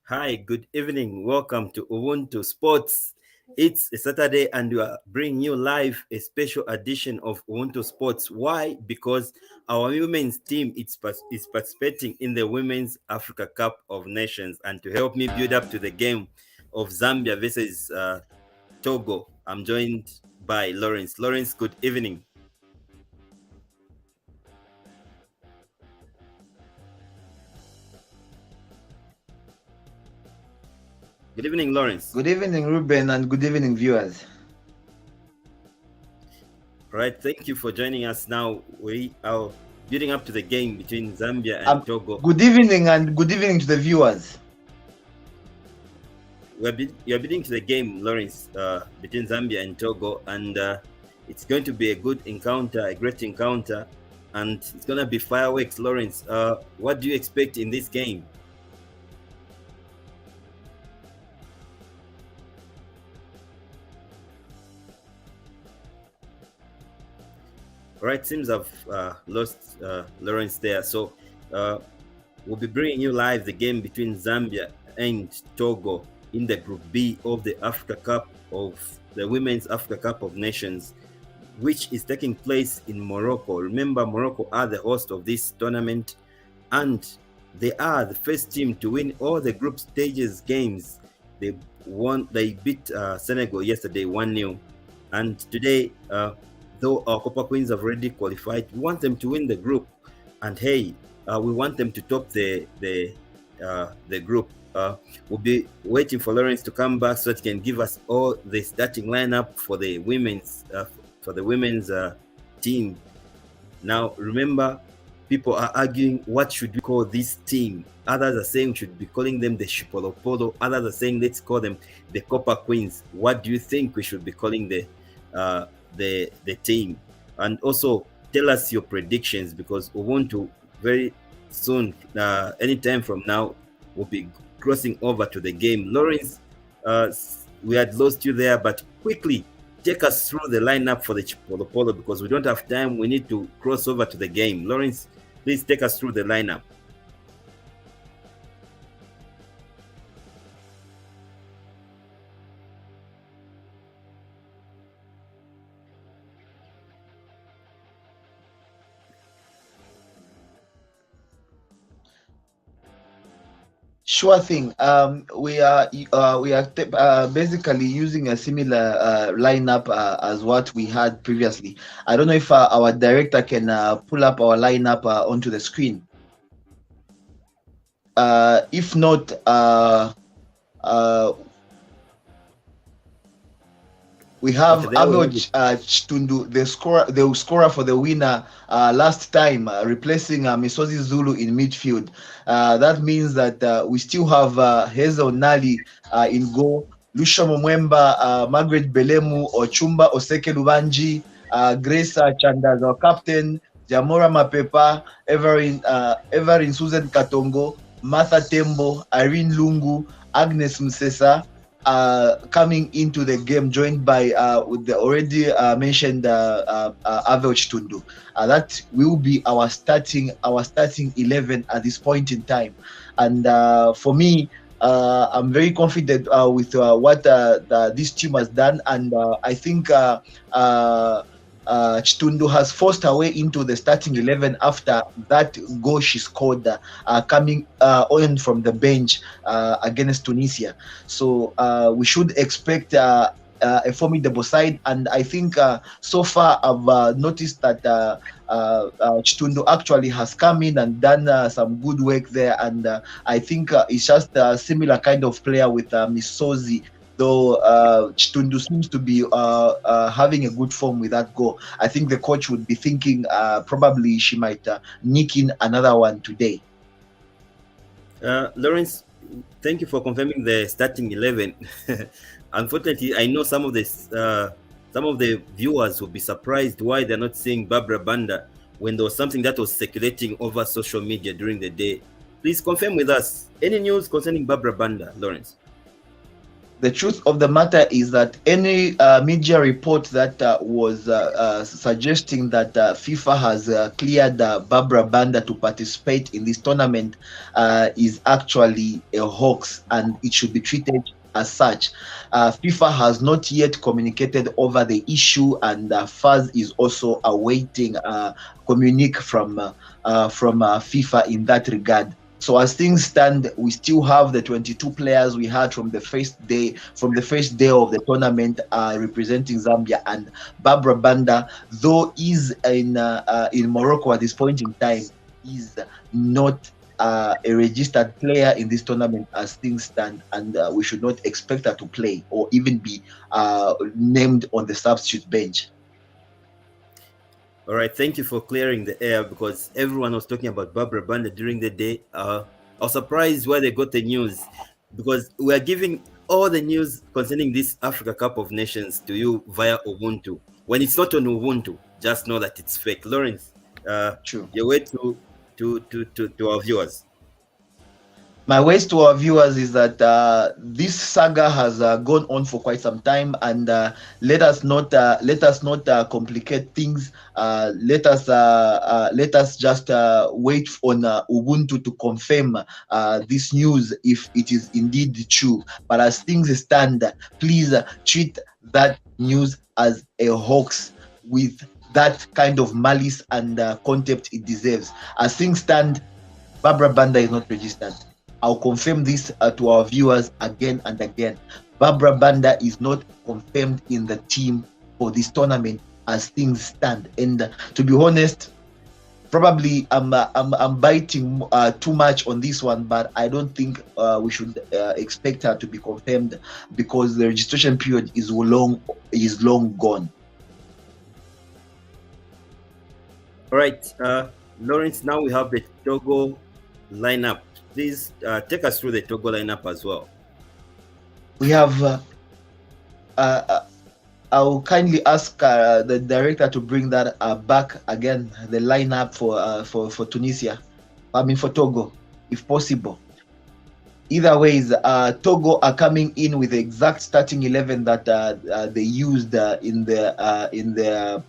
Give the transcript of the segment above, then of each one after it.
Hi, good evening. Welcome to Ubuntu Sports. It's a Saturday and we are bringing you live a special edition of Ubuntu Sports. Why? Because our women's team is participating in the Women's Africa Cup of Nations. And to help me build up to the game of Zambia versus Togo, I'm joined by Lawrence. Lawrence, good evening. Good evening, Lawrence. Good evening, Ruben, and good evening, viewers. All right, thank you for joining us. Now we are building up to the game between Zambia and Togo. Good evening and good evening to the viewers. You're building to the game, Lawrence, between Zambia and Togo, and it's going to be a good encounter, a great encounter, and it's going to be fireworks, Lawrence. What do you expect in this game? All right, seems I've lost Lawrence there. So we'll be bringing you live the game between Zambia and Togo in the Group B of the Africa Cup of the Women's Africa Cup of Nations, which is taking place in Morocco. Remember, Morocco are the host of this tournament, and they are the first team to win all the group stages games. They beat Senegal yesterday 1-0, and today, though our Copper Queens have already qualified, we want them to win the group, and hey, we want them to top the group. We'll be waiting for Lawrence to come back so that he can give us all the starting lineup for the women's team. Now, remember, people are arguing what should we call this team. Others are saying we should be calling them the Shipolopolo. Others are saying let's call them the Copper Queens. What do you think we should be calling the team? And also tell us your predictions, because we want to very soon, anytime from now, we'll be crossing over to the game. Lawrence, we had lost you there, but quickly take us through the lineup for the Chipolopolo, because we don't have time. We need to cross over to the game. Lawrence, please take us through the lineup. Sure thing. We are basically using a similar lineup as what we had previously. I don't know if our director can pull up our lineup onto the screen. If not, we have Abel Chitundu, the scorer for the winner last time, replacing Misozi Zulu in midfield. That means that we still have Hazel Nali in goal, Lucia Momwemba, Margaret Belemu, Ochumba Oseke Lubanji, Grace Chandaza, our captain, Jamora Mapepa, Everin Susan Katongo, Martha Tembo, Irene Lungu, Agnes Msesa, coming into the game, joined by with the already mentioned Abel Chitundu. That will be our starting 11 at this point in time. And for me, I'm very confident with what this team has done, and I think Chitundu has forced her way into the starting 11 after that goal she scored coming on from the bench against Tunisia. So we should expect a formidable side, and I think so far I've noticed that Chitundu actually has come in and done some good work there, and I think it's just a similar kind of player with Misozi, though Chitundu seems to be having a good form with that goal. I think the coach would be thinking probably she might nick in another one today. Lawrence, thank you for confirming the starting 11. Unfortunately, I know some of the viewers will be surprised why they're not seeing Barbara Banda when there was something that was circulating over social media during the day. Please confirm with us any news concerning Barbara Banda, Lawrence. The truth of the matter is that any media report that was suggesting that FIFA has cleared Barbara Banda to participate in this tournament is actually a hoax, and it should be treated as such. FIFA has not yet communicated over the issue, and FAS is also awaiting communique from FIFA in that regard. So as things stand, we still have the 22 players we had from the first day of the tournament representing Zambia, and Barbara Banda, though is in Morocco at this point in time, is not a registered player in this tournament as things stand, and we should not expect her to play or even be named on the substitute bench. All right, thank you for clearing the air, because everyone was talking about Barbara Banda during the day. I was surprised where they got the news, because we are giving all the news concerning this Africa Cup of Nations to you via Ubuntu. When it's not on Ubuntu, just know that it's fake. Lawrence, True. your way to our viewers. My ways to our viewers is that this saga has gone on for quite some time, and let us not complicate things. Let us just wait on Ubuntu to confirm this news if it is indeed true. But as things stand, please treat that news as a hoax with that kind of malice and contempt it deserves. As things stand, Barbara Banda is not registered. I'll confirm this to our viewers again and again. Barbara Banda is not confirmed in the team for this tournament as things stand. And to be honest, probably I'm biting too much on this one, but I don't think we should expect her to be confirmed, because the registration period is long gone. All right, Lawrence, now we have the Togo lineup. Please take us through the Togo lineup as well. We have I'll kindly ask the director to bring that back again, the lineup for Tunisia. I mean for Togo, if possible. Either ways, Togo are coming in with the exact starting 11 that they used in the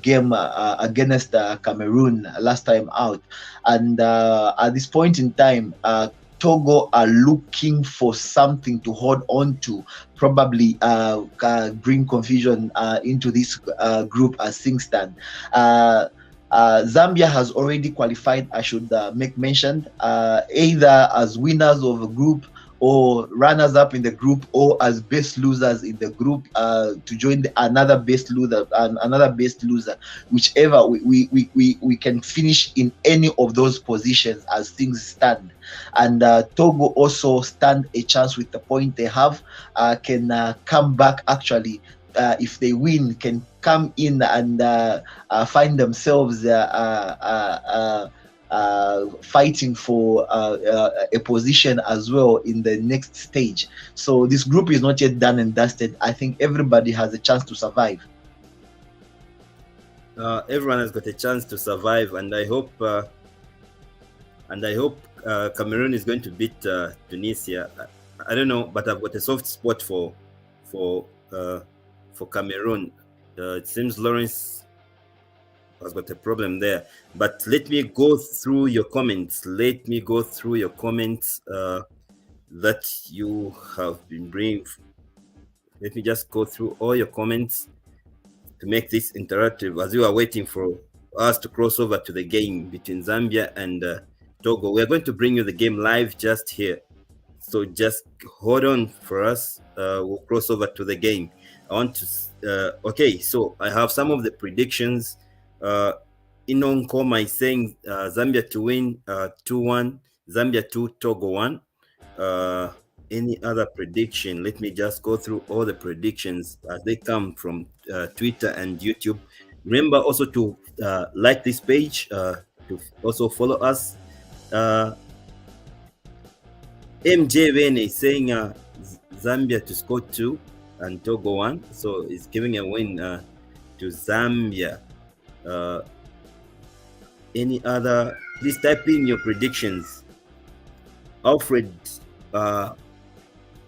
game against Cameroon last time out. And at this point in time, Togo are looking for something to hold on to, probably bring confusion into this group as things stand. Zambia has already qualified, I should make mention, either as winners of a group or runners up in the group, or as best losers in the group, to join another best loser, whichever we can finish in any of those positions as things stand. And Togo also stand a chance with the point they have, can come back actually. If they win, can come in and find themselves fighting for a position as well in the next stage. So this group is not yet done and dusted. I think everybody has a chance to survive. Everyone has got a chance to survive, and I hope Cameroon is going to beat Tunisia. I don't know, but I've got a soft spot for Cameroon. It seems Lawrence has got a problem there. But let me go through your comments. That you have been bringing. Let me just go through all your comments to make this interactive as you are waiting for us to cross over to the game between Zambia and Togo. We are going to bring you the game live just here. So just hold on for us. We'll cross over to the game. I want to okay, so I have some of the predictions. Inon Koma is saying Zambia to win 2-1, Zambia 2, Togo 1. Any other prediction? Let me just go through all the predictions as they come from Twitter and YouTube. Remember also to like this page, to also follow us. MJ Vene is saying Zambia to score 2 and Togo 1, so it's giving a win to Zambia. Any other? Please type in your predictions. Alfred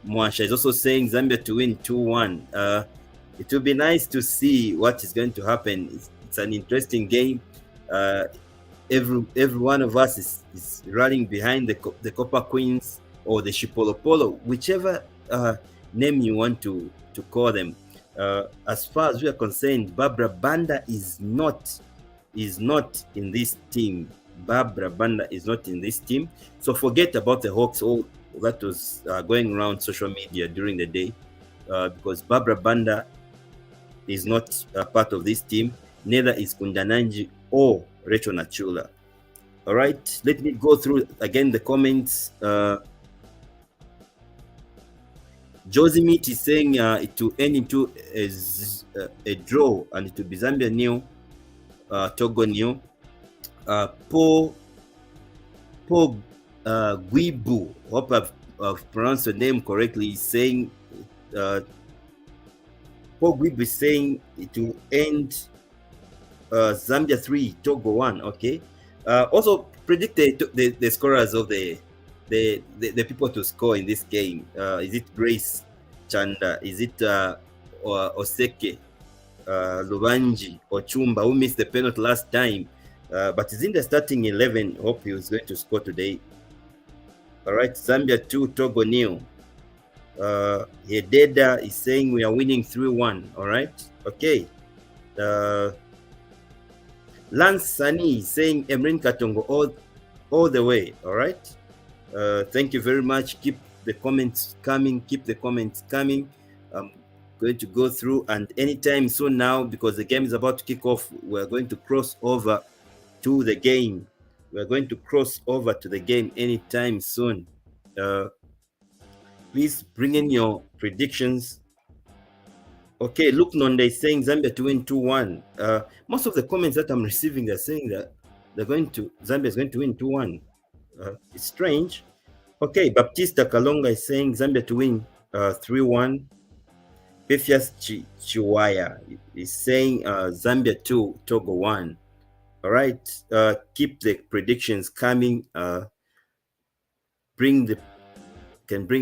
Mwasha is also saying Zambia to win 2-1. It will be nice to see what is going to happen. It's an interesting game. Every one of us is running behind the Copper Queens or the Shipolopolo, whichever name you want to call them. As far as we are concerned, Barbara Banda is not in this team. Barbara Banda is not in this team. So forget about the Hawks, all that was going around social media during the day, because Barbara Banda is not part of this team. Neither is Kundananji or Rachel Nachula. All right, let me go through again the comments. Josie Meat is saying it will end into a draw, and it will be Zambia nil, Togo nil. Paul Guibu, hope I've pronounced the name correctly, is saying Paul Guibu is saying it will end Zambia 3, Togo 1. Okay. Also predict the scorers of the people to score in this game. Is it Grace Chanda? Is it Oseke, Lubanji, or Chumba, who missed the penalty last time? But he's in the starting 11. Hope he was going to score today. All right, Zambia 2, Togo nil. Hededa is saying we are winning 3-1. All right, okay. Lance Sani is saying Emrin Katongo all the way. All right. Thank you very much. Keep the comments coming. Keep the comments coming. I'm going to go through, and anytime soon now, because the game is about to kick off, we're going to cross over to the game. We're going to cross over to the game anytime soon. Please bring in your predictions. Okay, Luke Nonde is saying Zambia to win 2-1. Most of the comments that I'm receiving, they're saying that Zambia is going to win 2-1. It's strange. Okay, Baptista Kalonga is saying Zambia to win 3-1. Pefias Chiwaya is saying Zambia 2, Togo 1. All right, keep the predictions coming. Bring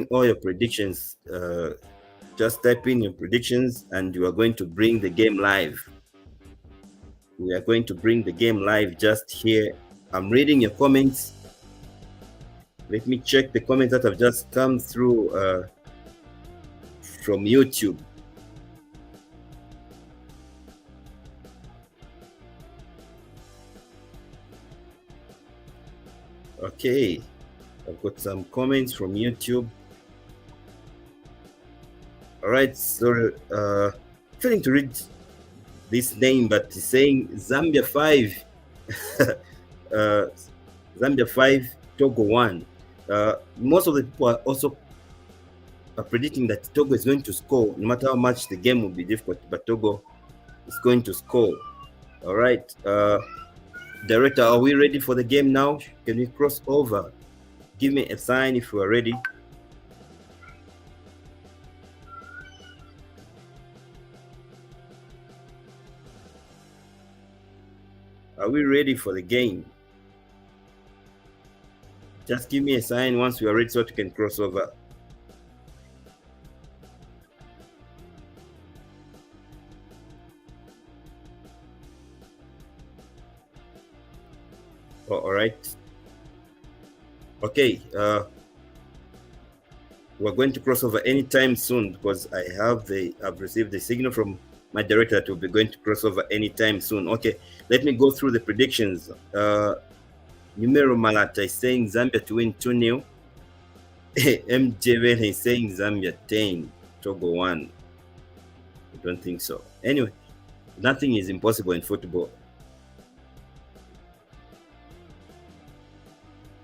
all your predictions. Just type in your predictions, and you are going to bring the game live. We are going to bring the game live just here. I'm reading your comments. Let me check the comments that have just come through from YouTube. Okay, I've got some comments from YouTube. All right, so failing to read this name, but it's saying Zambia 5, Zambia 5, Togo 1. Most of the people are also predicting that Togo is going to score, no matter how much the game will be difficult, but Togo is going to score. All right, Director, are we ready for the game now? Can we cross over? Give me a sign if you are ready. Are we ready for the game? Just give me a sign once we are ready so we can cross over. Oh, all right. Okay. We're going to cross over anytime soon because I've received the signal from my director that we'll be going to cross over anytime soon. Okay, let me go through the predictions. Numero Malata is saying Zambia to win 2-0. MJ is saying Zambia 10, Togo 1. I don't think so. Anyway, nothing is impossible in football.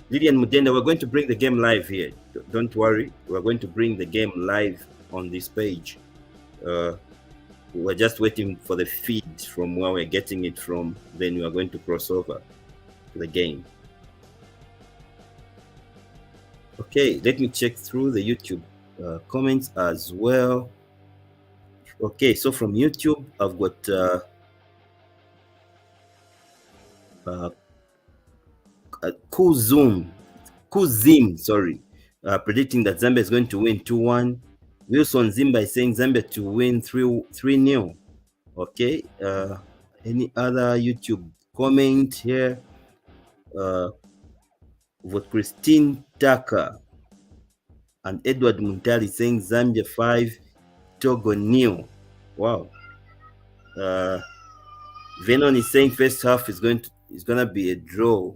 Lydian Mudenda, we're going to bring the game live here. Don't worry, we're going to bring the game live on this page. We're just waiting for the feed from where we're getting it from. Then we are going to cross over to the game. Okay, let me check through the YouTube comments as well. Okay, so from YouTube, I've got Kuzim, sorry. predicting that Zambia is going to win 2-1. Wilson Zimba is saying Zambia to win 3-0. Okay. Any other YouTube comment here? With Christine Tucker and Edward Muntali saying Zambia 5, Togo 0. Wow. Venon is saying first half is gonna be a draw.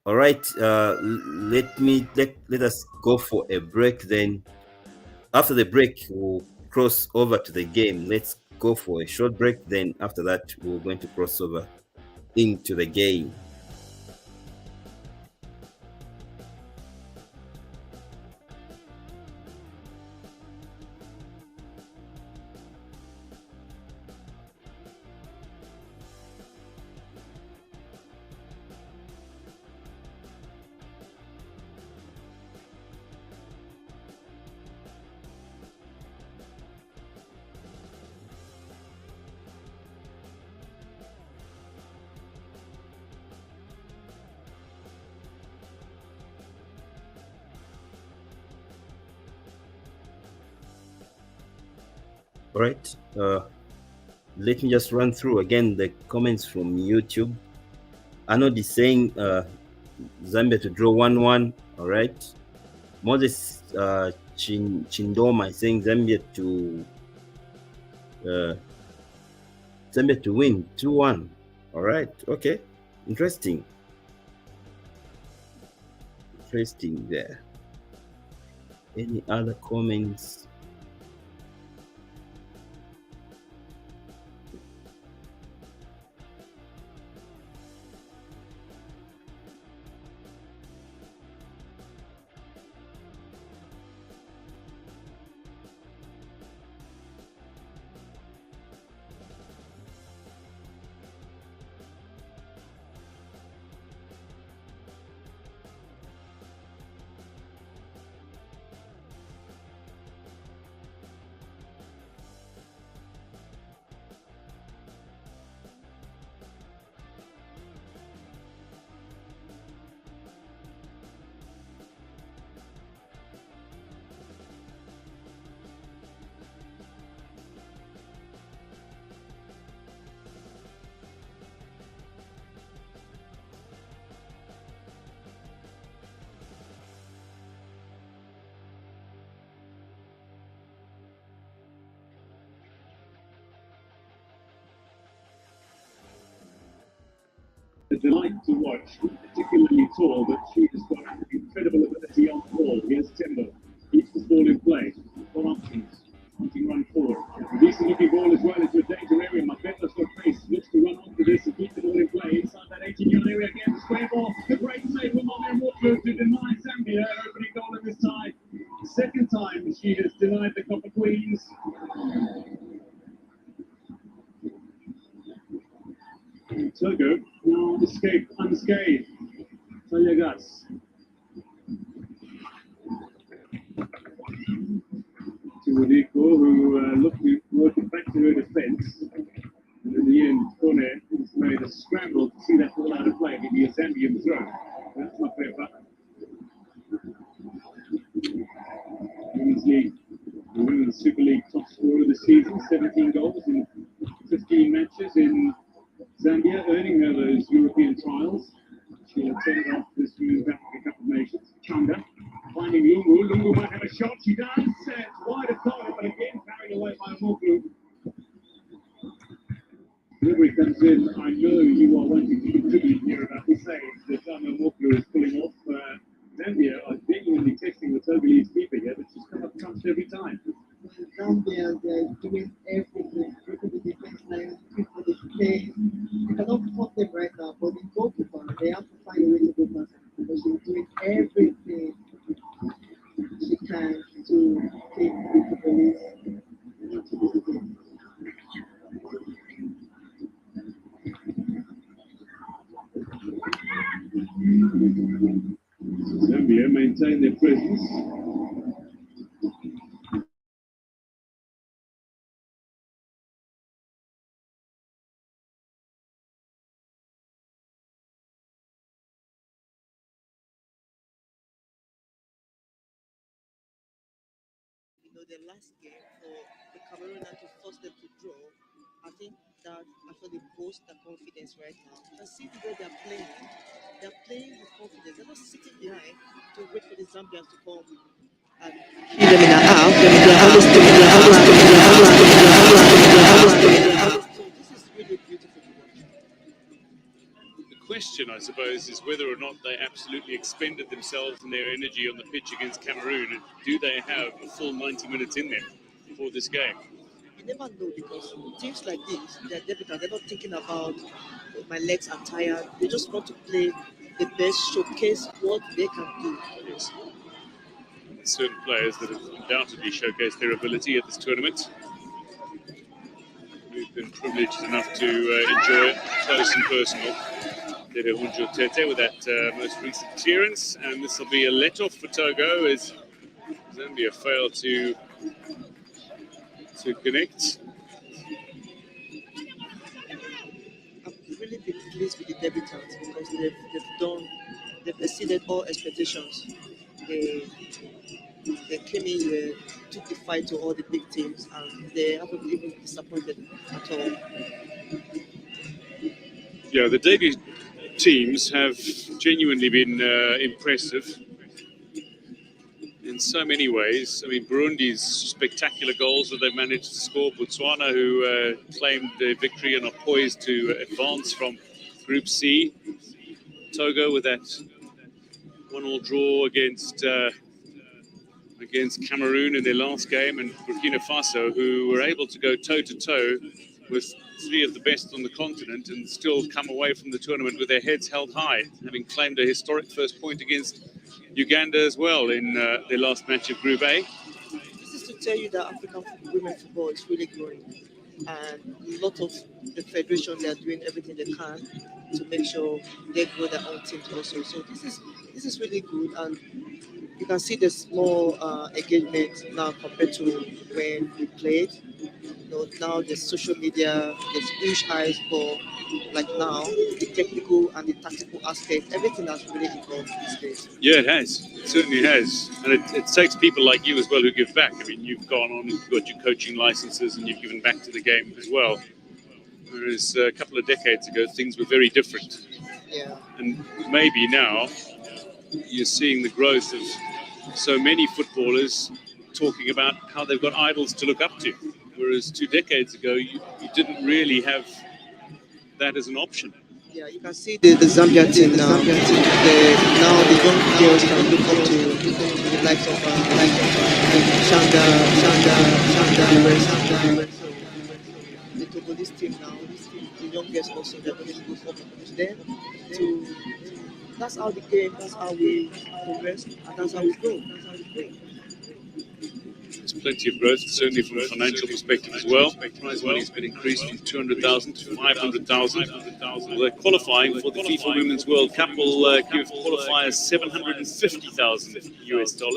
All right. Let us go for a break. Then after the break, we'll cross over to the game. Let's go for a short break. Then after that, we're going to cross over into the game. All right. Let me just run through again the comments from YouTube. Arnold is saying Zambia to draw 1-1. All right. Moses Chindoma is saying Zambia to win 2-1. All right. Okay. Interesting there. Any other comments? A delight to watch, particularly tall, but she has got incredible ability on the ball. Here's Timber. Keeps the ball in play. Got options. Hunting run forward. Decent looking ball as well into a danger area. Mabetla's got pace. Looks to run onto this and keep the ball in play. Inside that 18-yard area again. Square ball. The great save from Mame Moklu to deny Zambia opening goal in this tie. Second time she has denied the Copper Queens. Togo now escaped unscathed. Talyagas. To Wadiko, who looked to work it back to her defence. And in the end, Kone has made a scramble to see that ball out of play. Maybe a Zambian throw. That's not fair. Women's League, the Women's Super League top scorer of the season, 17 goals in 15 matches in Zambia, earning her those European trials. She'll attend off this move back to the Cup of Nations. Changa finding Lungu. Lungu might have a shot. She does. It's wide of target, but again carried away by Moklu. Delivery comes in. I know you are wanting to contribute here about the save that Moklu is pulling off. Zambia are genuinely testing the Togolese keeper here, but she's come up trumps every time. Zambia, they're doing everything. Look at the defense line, quick for the space. They cannot cut them right now, but the goalkeeper, they have to find a way to go past them because she's doing everything she can to take the police into the game. Zambia maintain their presence. their last game for the Cameroon and to force them to draw, I think that actually boosts their confidence right now. You can see the way they're playing with confidence. They're not sitting behind to wait for the Zambians to come and kill them in a half. They're always taking their So this is really beautiful to watch. The question, I suppose, is whether or not they absolutely expended themselves and their energy on the pitch against Cameroon, and do they have a full 90 minutes in them for this game? You never know because teams like this, they're debutants. They're not thinking about "Oh, my legs are tired." They just want to play the best, showcase what they can do. Yes. Certain players that have undoubtedly showcased their ability at this tournament. We've been privileged enough to enjoy it close and personal. Dede Hunjo Tete with that most recent clearance, and this will be a let-off for Togo as Zambia fail to connect. I've really been pleased with the debutants because they've exceeded all expectations. They they came in here, took the fight to all the big teams, and they haven't even disappointed at all. Yeah, the debut teams have genuinely been impressive in so many ways. I mean, Burundi's spectacular goals that they've managed to score, Botswana, who claimed their victory and are poised to advance from Group C, Togo with that 1-1 draw against Cameroon in their last game, and Burkina Faso, who were able to go toe-to-toe with three of the best on the continent and still come away from the tournament with their heads held high, having claimed a historic first point against Uganda as well in their last match of Group A. This is to tell you that African women football is really growing, and a lot of the federation they are doing everything they can to make sure they grow their own teams also. So this is really good, and you can see there's more engagement now compared to when we played. Now there's social media, there's huge eyes for like now the technical and the tactical aspect. Everything has really evolved these days. Yeah, it has. It certainly has. And it takes people like you as well who give back. I mean, you've gone on, you've got your coaching licenses, and you've given back to the game as well. Whereas a couple of decades ago, things were very different. Yeah. And maybe now you're seeing the growth of so many footballers talking about how they've got idols to look up to. Whereas 2 decades ago, you didn't really have that as an option. Yeah, you can see the Zambia team now. Now the young girls can look up to the likes of Shanda, the Togolese team now. The youngest also, they're going to look up to them. That's how the game, that's how we progress, and that's how we grow. There's plenty of growth, certainly from a financial perspective as well. Prize money has been increased from 200,000 to 500,000. They're qualifying for the FIFA Women's World Cup will give qualifiers $750,000 US. So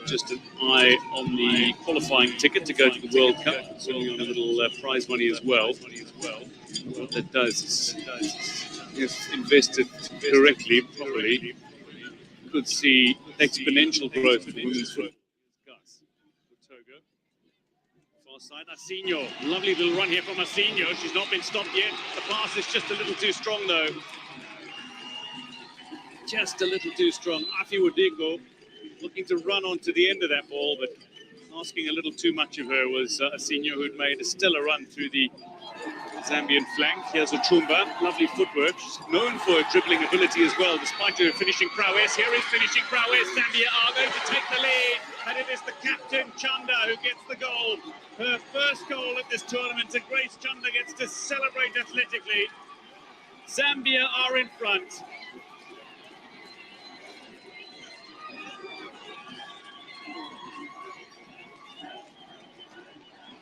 just an eye on the qualifying ticket to go to the World Cup, certainly on a little prize money as well. What that does is, if invested correctly, properly, could see exponential growth in women's football. Togo. Far side, Asinho. Lovely little run here from Asinho. She's not been stopped yet. The pass is just a little too strong, though. Just a little too strong. Afi Wadigo looking to run onto the end of that ball, but asking a little too much of her was Asinho, who'd made a stellar run through the Zambian flank. Here's Uchumba, lovely footwork. She's known for her dribbling ability as well, despite her finishing prowess. Here is finishing prowess. Zambia are going to take the lead, and it is the captain, Chanda, who gets the goal. Her first goal at this tournament, and Grace Chanda gets to celebrate athletically. Zambia are in front.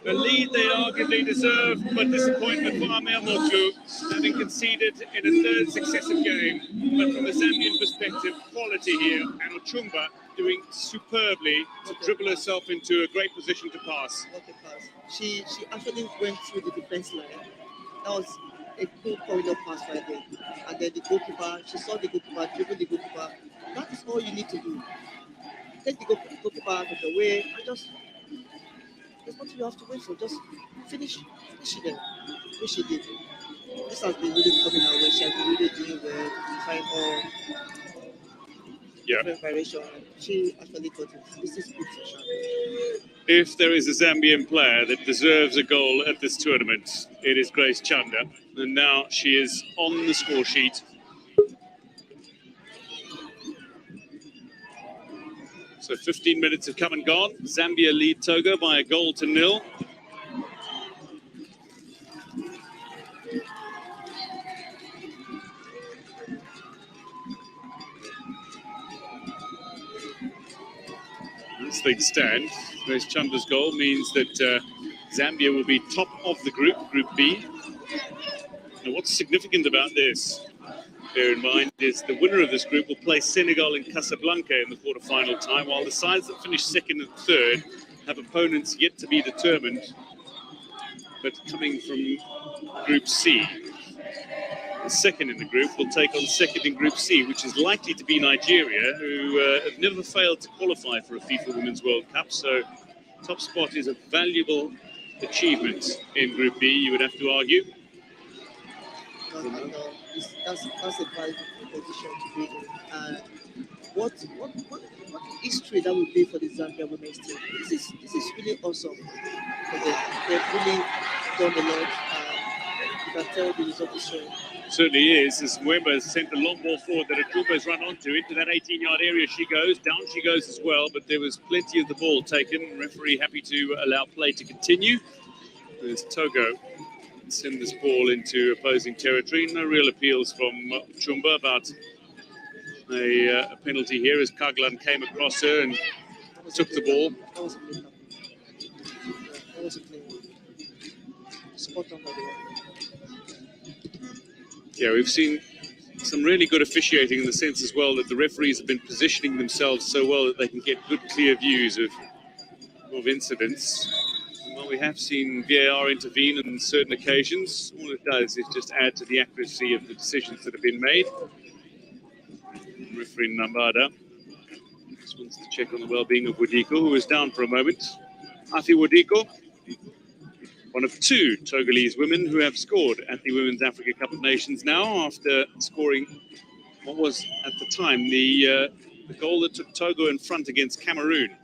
A lead they arguably deserved, but disappointment for Amir Motu, having conceded in a third successive game. But from a Zambian perspective, quality here, and Uchumba doing superbly to dribble herself into a great position to pass. What a pass. She actually went through the defense line. That was a cool corridor pass right there. And then the goalkeeper, she saw the goalkeeper, dribbled the goalkeeper. That is all you need to do. take the goalkeeper out of the way and just there's nothing you have to wait for. Just finish it there, which she did. This has been really coming our way. She has been really doing well, find all different variation. She actually got it. This is good session. If there is a Zambian player that deserves a goal at this tournament, it is Grace Chanda. And now she is on the score sheet. So 15 minutes have come and gone. Zambia lead Togo by a 1-0. As things stand, Grace Chanda's goal means that Zambia will be top of the group, Group B. Now, what's significant about this, bear in mind, is the winner of this group will play Senegal in Casablanca in the quarterfinal time, while the sides that finish second and third have opponents yet to be determined, but coming from Group C. The second in the group will take on second in Group C, which is likely to be Nigeria, who have never failed to qualify for a FIFA Women's World Cup. So top spot is a valuable achievement in Group B, you would have to argue. That's a valuable position to be in. What history that would be for the Zambia women's team? This is really awesome. They've really done a lot. You can tell the result is showing. Certainly is, as Mwemba has sent the long ball forward that Atumba has run onto. Into that 18-yard area she goes. Down she goes as well, but there was plenty of the ball taken. Referee happy to allow play to continue. There's Togo send this ball into opposing territory. No real appeals from Chumba about a penalty here as Kaglan came across her and took the ball. That was a clean. That was a clean. Spot on, by the way. Yeah, we've seen some really good officiating in the sense as well that the referees have been positioning themselves so well that they can get good, clear views of incidents. Well, we have seen VAR intervene on certain occasions. All it does is just add to the accuracy of the decisions that have been made. Referee Nambada just wants to check on the well-being of Wadiko, who is down for a moment. Afi Wadiko, one of two Togolese women who have scored at the Women's Africa Cup of Nations now, after scoring what was at the time the goal that took Togo in front against Cameroon.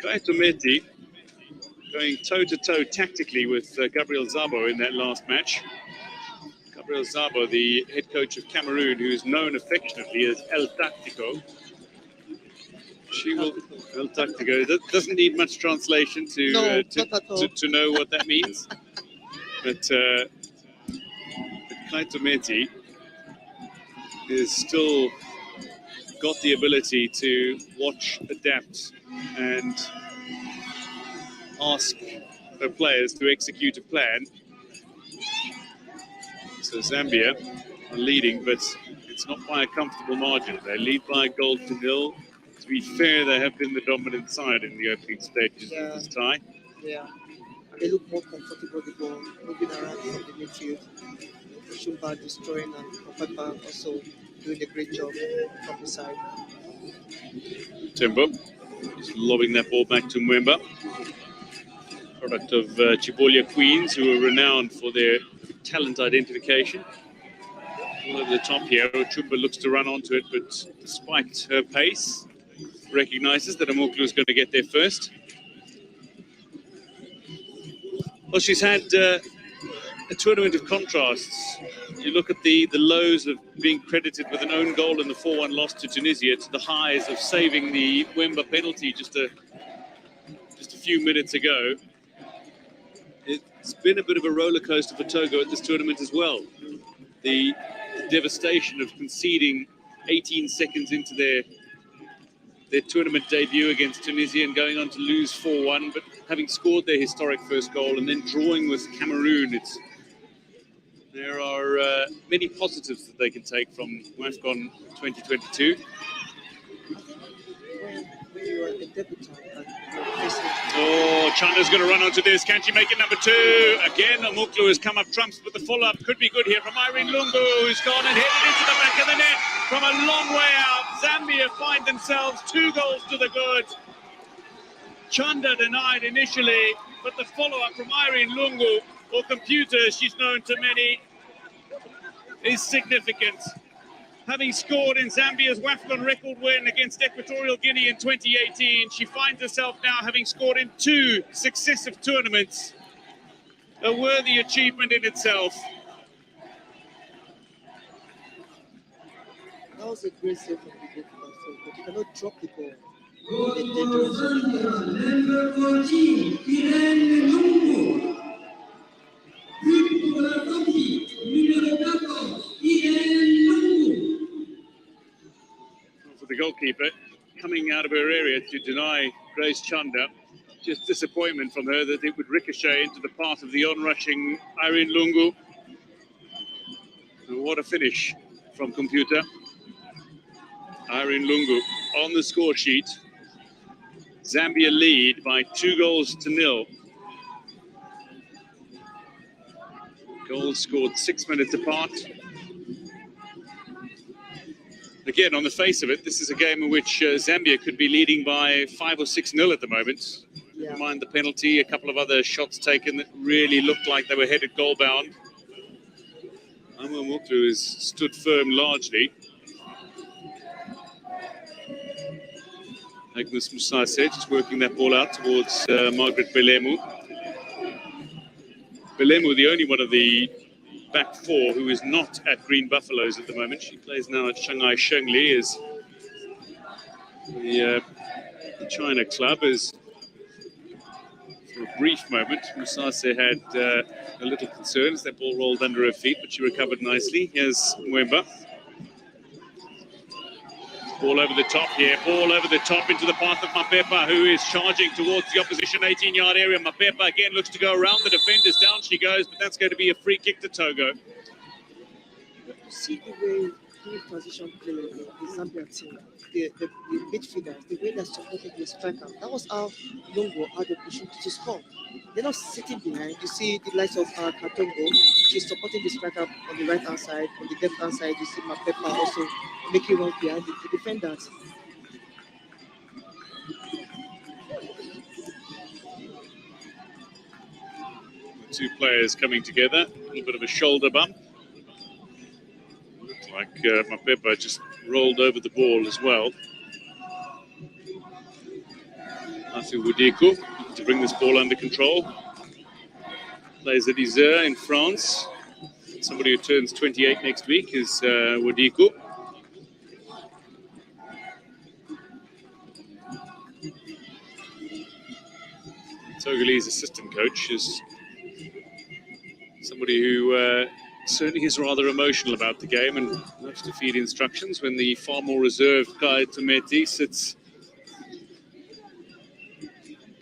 Kaitometi going toe-to-toe tactically with Gabriel Zabo in that last match. Gabriel Zabo, the head coach of Cameroon, who is known affectionately as El Tactico. She will El Tactico. That doesn't need much translation to know what that means. But Kaitometi is still got the ability to watch, adapt, and ask her players to execute a plan. So Zambia are leading, but it's not by a comfortable margin. They lead by a 0-0. To be fair, they have been the dominant side in the opening stages of this tie. Yeah, and they look more comfortable the ball, moving around from the midfield. Shumba destroying and Kopapa also doing a great job from the side. Timbo just lobbing that ball back to Mwemba. Product of Chibolia Queens, who are renowned for their talent identification. All over the top here, Chumba looks to run onto it, but despite her pace, recognises that Amoklu is going to get there first. Well, she's had a tournament of contrasts. You look at the lows of being credited with an own goal in the 4-1 loss to Tunisia, to the highs of saving the Wemba penalty just a few minutes ago. It's been a bit of a roller coaster for Togo at this tournament as well. The devastation of conceding 18 seconds into their tournament debut against Tunisia and going on to lose 4-1, but having scored their historic first goal and then drawing with Cameroon, there are many positives that they can take from WAFCON 2022. when you are a debutant and you're facing. Oh, Chanda's going to run onto this. Can she make it number 2? Again, Muklu has come up trumps, but the follow-up could be good here from Irene Lungu, who's gone and hit it into the back of the net from a long way out. Zambia find themselves 2 goals to the good. Chanda denied initially, but the follow-up from Irene Lungu, or Computer, she's known to many, is significant. Having scored in Zambia's WAFCON record win against Equatorial Guinea in 2018, she finds herself now having scored in 2 successive tournaments. A worthy achievement in itself. That was a great save from the goalkeeper, but you cannot drop the ball in a dangerous zone. Number 14, Irene Lungu. For the goalkeeper, coming out of her area to deny Grace Chanda. Just disappointment from her that it would ricochet into the path of the onrushing Irene Lungu. And what a finish from Computer. Irene Lungu on the score sheet. Zambia lead by 2 goals to 0. Goals scored 6 minutes apart. Again, on the face of it, this is a game in which Zambia could be leading by 5 or 6-0 at the moment. Yeah. Never mind the penalty, a couple of other shots taken that really looked like they were headed goal bound. Muklu has stood firm largely. Agnes Musase just working that ball out towards Margaret Belemu. Belemu, the only one of the back 4 who is not at Green Buffaloes at the moment. She plays now at Shanghai Shengli as the China club. As for a brief moment, Musase had a little concerns. That ball rolled under her feet, but she recovered nicely. Here's Mwemba. Ball over the top here, ball over the top into the path of Mapepa, who is charging towards the opposition 18-yard area. Mapepa again looks to go around the defenders. Down she goes, but that's going to be a free kick to Togo. See the way the transition play the Zambia team, the midfielders, the way they're supporting the striker. That was how Lungu had the opportunity to score. They're not sitting behind. You see the likes of Katongo. She's supporting the striker on the right-hand side. On the left-hand side, you see Mapepa also making run behind the defenders. The 2 players coming together, a little bit of a shoulder bump. Looked like Mapepa just rolled over the ball as well. Afi Wudiku to bring this ball under control. Plays at Isère in France. Somebody who turns 28 next week is Wudiku. Togolese assistant coach is somebody who certainly is rather emotional about the game and loves to feed instructions when the far more reserved Kai Tometi sits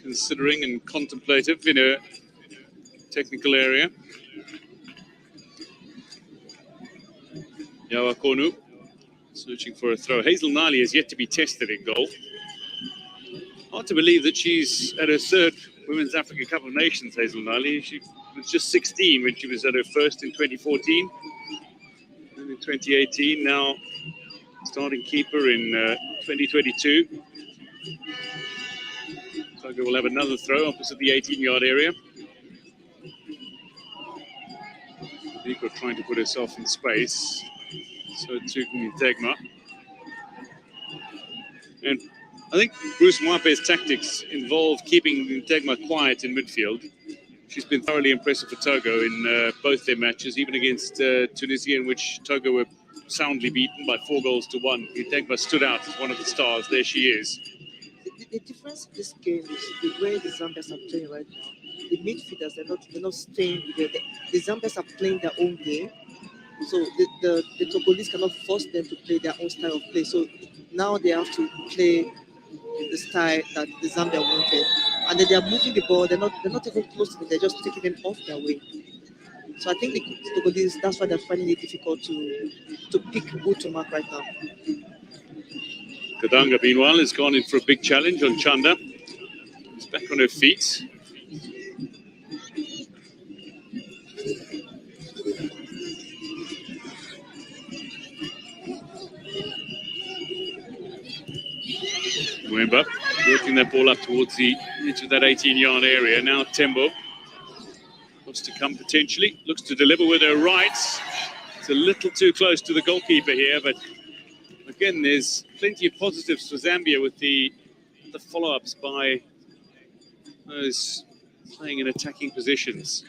considering and contemplative in a technical area. Yawa Konu searching for a throw. Hazel Nali is yet to be tested in goal. Hard to believe that she's at her 3rd Women's Africa Cup of Nations, Hazel Nali. She was just 16 when she was at her first in 2014. And in 2018, now starting keeper in 2022. Togo will have another throw opposite the 18-yard area. Nico trying to put herself in space. So to Tegma. And I think Bruce Mwape's tactics involve keeping Tegma quiet in midfield. She's been thoroughly impressive for Togo in both their matches, even against Tunisia, in which Togo were soundly beaten by 4 goals to 1. Tegma stood out as one of the stars. There she is. The difference in this game is the way the Zambians are playing right now. The midfielders, they're not staying with the Zambians are playing their own game. So the Togolese cannot force them to play their own style of play. So now they have to play the style that the Zambia wanted. And then they are moving the ball, they're not even close to it, they're just taking them off their way. So I think the Togolese, that's why they're finding it difficult to pick who to mark right now. Kadanga, meanwhile, has gone in for a big challenge on Chanda. She's back on her feet. Mwemba working that ball up towards the edge of that 18-yard area. Now Tembo wants to come potentially, looks to deliver with her right. It's a little too close to the goalkeeper here, but again, there's plenty of positives for Zambia with the follow-ups by those playing in attacking positions.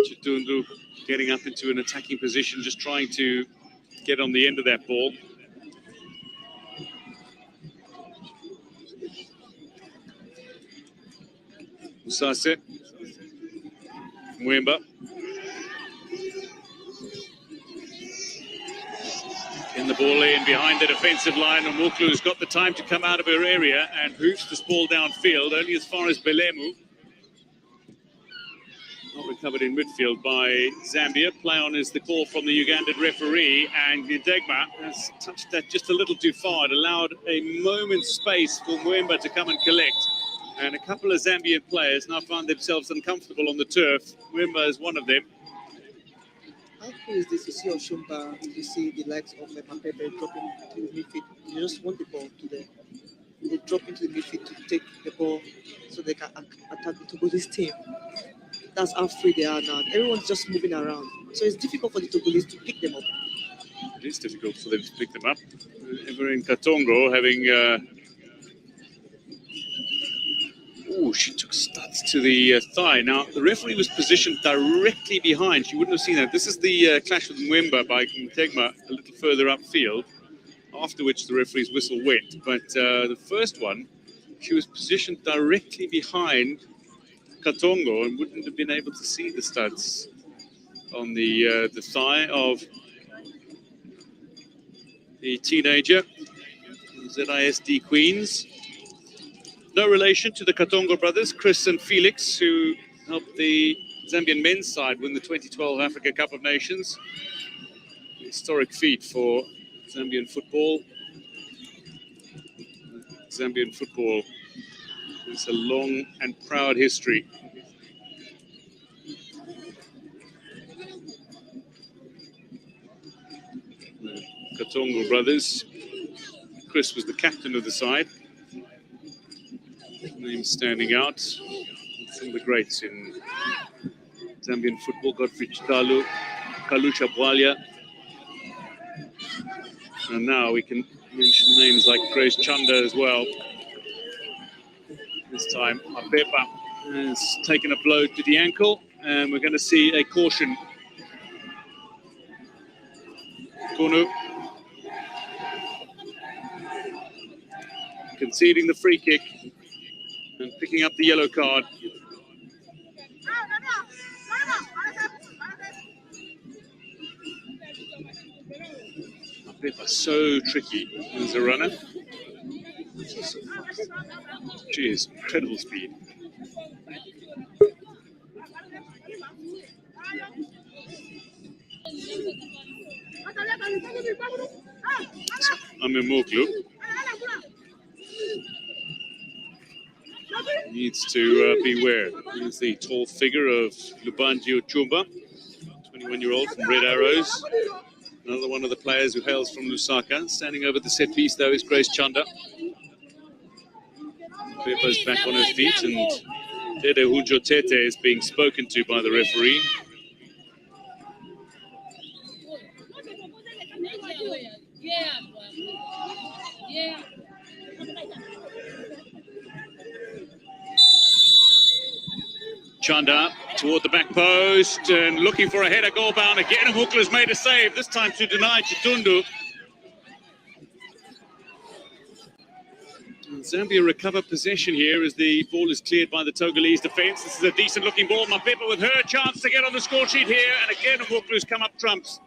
Chitundu getting up into an attacking position, just trying to get on the end of that ball. Musase, Mwemba. In the ball in behind the defensive line, and Muklu's got the time to come out of her area and hoofs this ball downfield, only as far as Belemu. Not recovered in midfield by Zambia. Play on is the call from the Ugandan referee, and Ndegma has touched that just a little too far. It allowed a moment's space for Mwemba to come and collect. And a couple of Zambian players now found themselves uncomfortable on the turf. Mwemba is one of them. How cool is this to see Oshumba, to see the likes of Mapepe dropping to the midfield? You just want the ball to them. They drop into the midfield to take the ball so they can attack the Togolese team. That's how free they are now. Everyone's just moving around. So it's difficult for the Togolese to pick them up. It is difficult for them to pick them up. Everin Katongo having... Oh, she took studs to the thigh. Now, the referee was positioned directly behind. She wouldn't have seen that. This is the clash with Mwemba by Ntegma a little further upfield, after which the referee's whistle went. But the first one, she was positioned directly behind Katongo and wouldn't have been able to see the studs on the thigh of the teenager, ZISD Queens. No relation to the Katongo brothers, Chris and Felix, who helped the Zambian men's side win the 2012 Africa Cup of Nations. Historic feat for Zambian football. Zambian football has a long and proud history. The Katongo brothers. Chris was the captain of the side. Names standing out. Some of the greats in Zambian football: Godfrey Chitalu, Kalusha Bwalia. And now we can mention names like Grace Chanda as well. This time, Apepa has taken a blow to the ankle, and we're going to see a caution. Kunu conceding the free kick and picking up the yellow card. Apepa so tricky as a runner. She is incredible speed. Amir Moklu needs to beware. He's the tall figure of Lubanji Ochumba, 21-year-old from Red Arrows. Another one of the players who hails from Lusaka. Standing over the set piece, though, is Grace Chanda. Pepa's back on her feet, and Dede Hujo Tete is being spoken to by the referee. Chanda toward the back post and looking for a header, goal bound again. Muklu's made a save, this time to deny Chitundu. And Zambia recover possession here as the ball is cleared by the Togolese defence. This is a decent looking ball. Mapepa with her chance to get on the score sheet here, and again Muklu's come up trumps.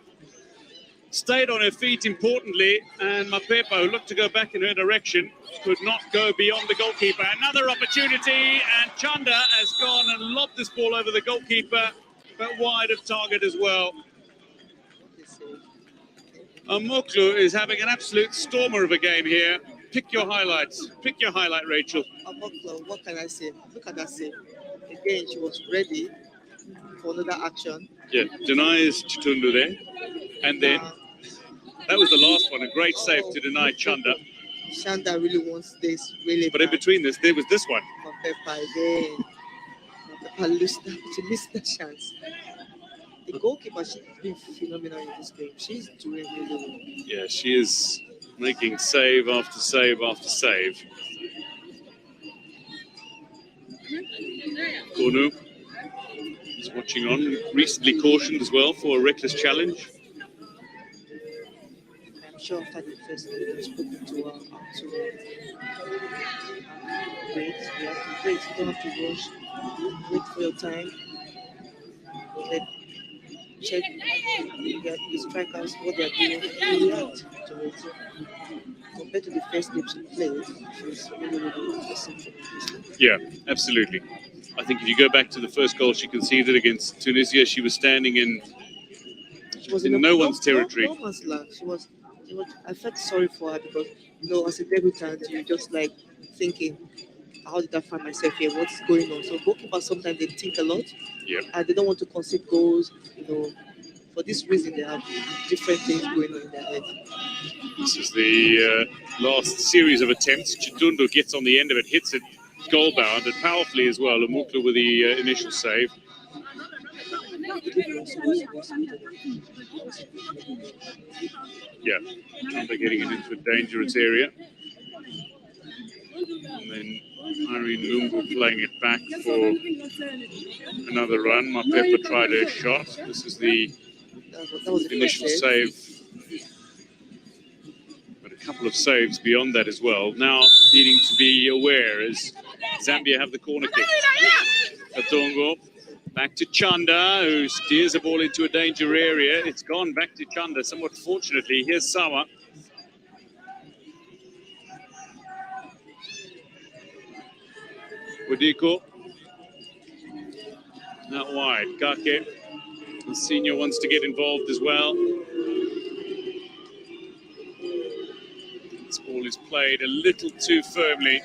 Stayed on her feet importantly, and Mapepa, who looked to go back in her direction, could not go beyond the goalkeeper. Another opportunity, and Chanda has gone and lobbed this ball over the goalkeeper, but wide of target as well. Moklu is having an absolute stormer of a game here. Pick your highlights. Pick your highlight, Rachel. Aboklo, what can I say? Look at that save. Again, she was ready for another action. Yeah, denies Chitundu there. And then that was the last one. A great save to deny Chanda. Chanda really wants this, really. But in between this, there was this one. Peppa again. Peppa missed the chance. The goalkeeper, she's been phenomenal in this game. She's doing really well. Yeah, she is making save after save after save. Konu is watching on. Recently cautioned as well for a reckless challenge. I'm sure after the first game, we've spoken to her to wait. You have to wait. You don't have to rush. Wait for your time. Let check the strikers, what they're doing. React to it. Compared to the first game she played, she's really interesting. Yeah, absolutely. I think if you go back to the first goal she conceded against Tunisia, she was standing in no one's territory. No one's land. I felt sorry for her because, as a debutant, you're just like thinking, how did I find myself here? What's going on? So goalkeepers sometimes they think a lot, and they don't want to concede goals. For this reason, they have different things going on in their head. This is the last series of attempts. Chitundu gets on the end of it, hits it goal bound, and powerfully as well. Muklu with the initial save. Yeah, they're getting it into a dangerous area. And then Irene Lungu playing it back for another run. Mapepa tried her shot. This is the initial save. But a couple of saves beyond that as well. Now needing to be aware as Zambia have the corner kick. Katongo back to Chanda, who steers the ball into a danger area. It's gone back to Chanda, somewhat fortunately. Here's Sama. Wadiko. Not wide. Kake. The senior wants to get involved as well. This ball is played a little too firmly.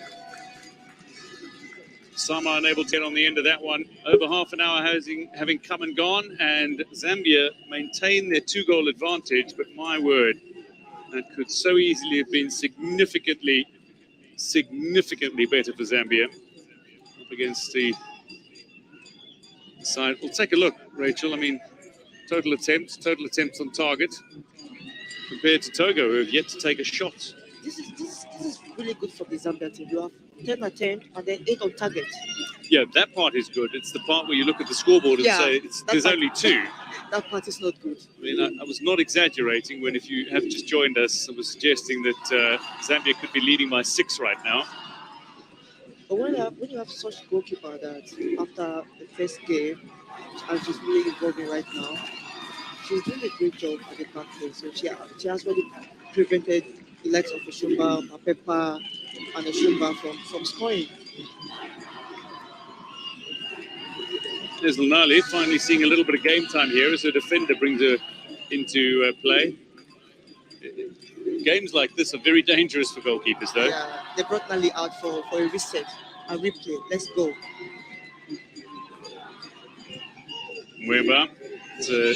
Sama unable to get on the end of that one. Over half an hour having come and gone, and Zambia maintain their 2-goal advantage, but my word, that could so easily have been significantly better for Zambia up against the side. We'll take a look, Rachel. I mean, total attempts on target compared to Togo, who have yet to take a shot. This is really good for the Zambia team. You have 10 attempts and then 8 on target. Yeah, that part is good. It's the part where you look at the scoreboard and say there's only 2. That part is not good. I mean, I was not exaggerating when, if you have just joined us, I was suggesting that Zambia could be leading by 6 right now. But when you have such goalkeeper that after the first game, and she's really evolving right now, she's doing a great job at the back line. So she has already prevented the likes of Oshumba, Mapepa, and Oshumba from scoring. There's Lunali finally seeing a little bit of game time here as the defender brings her into play. Games like this are very dangerous for goalkeepers, though. Yeah, they brought Nali out for a reset, a replay. Let's go. Weber, it's a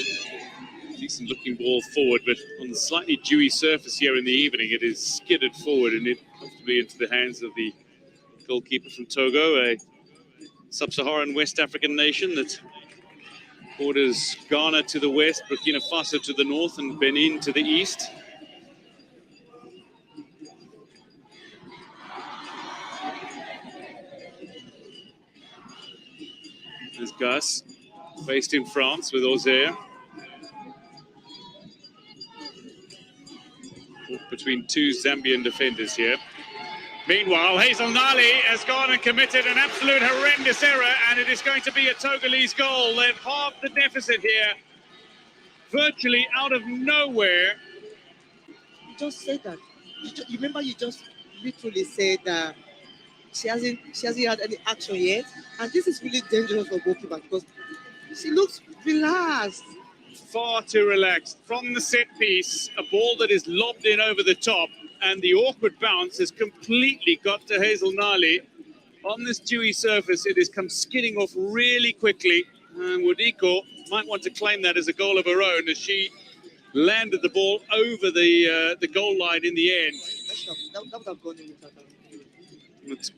decent-looking ball forward, but on the slightly dewy surface here in the evening, it is skidded forward and it comfortably into the hands of the goalkeeper from Togo, a sub-Saharan West African nation that borders Ghana to the west, Burkina Faso to the north, and Benin to the east. There's Gus, based in France with Auxerre. Between 2 Zambian defenders here. Meanwhile, Hazel Nali has gone and committed an absolute horrendous error, and it is going to be a Togolese goal. They've halved the deficit here, virtually out of nowhere. You just said that. You remember you just literally said that she hasn't had any action yet, and this is really dangerous for goalkeeper because she looks relaxed. far too relaxed. From the set piece, a ball that is lobbed in over the top, and the awkward bounce has completely got to Hazel Nali. On this dewy surface, it has come skidding off really quickly, and Wodiko might want to claim that as a goal of her own as she landed the ball over the goal line in the end.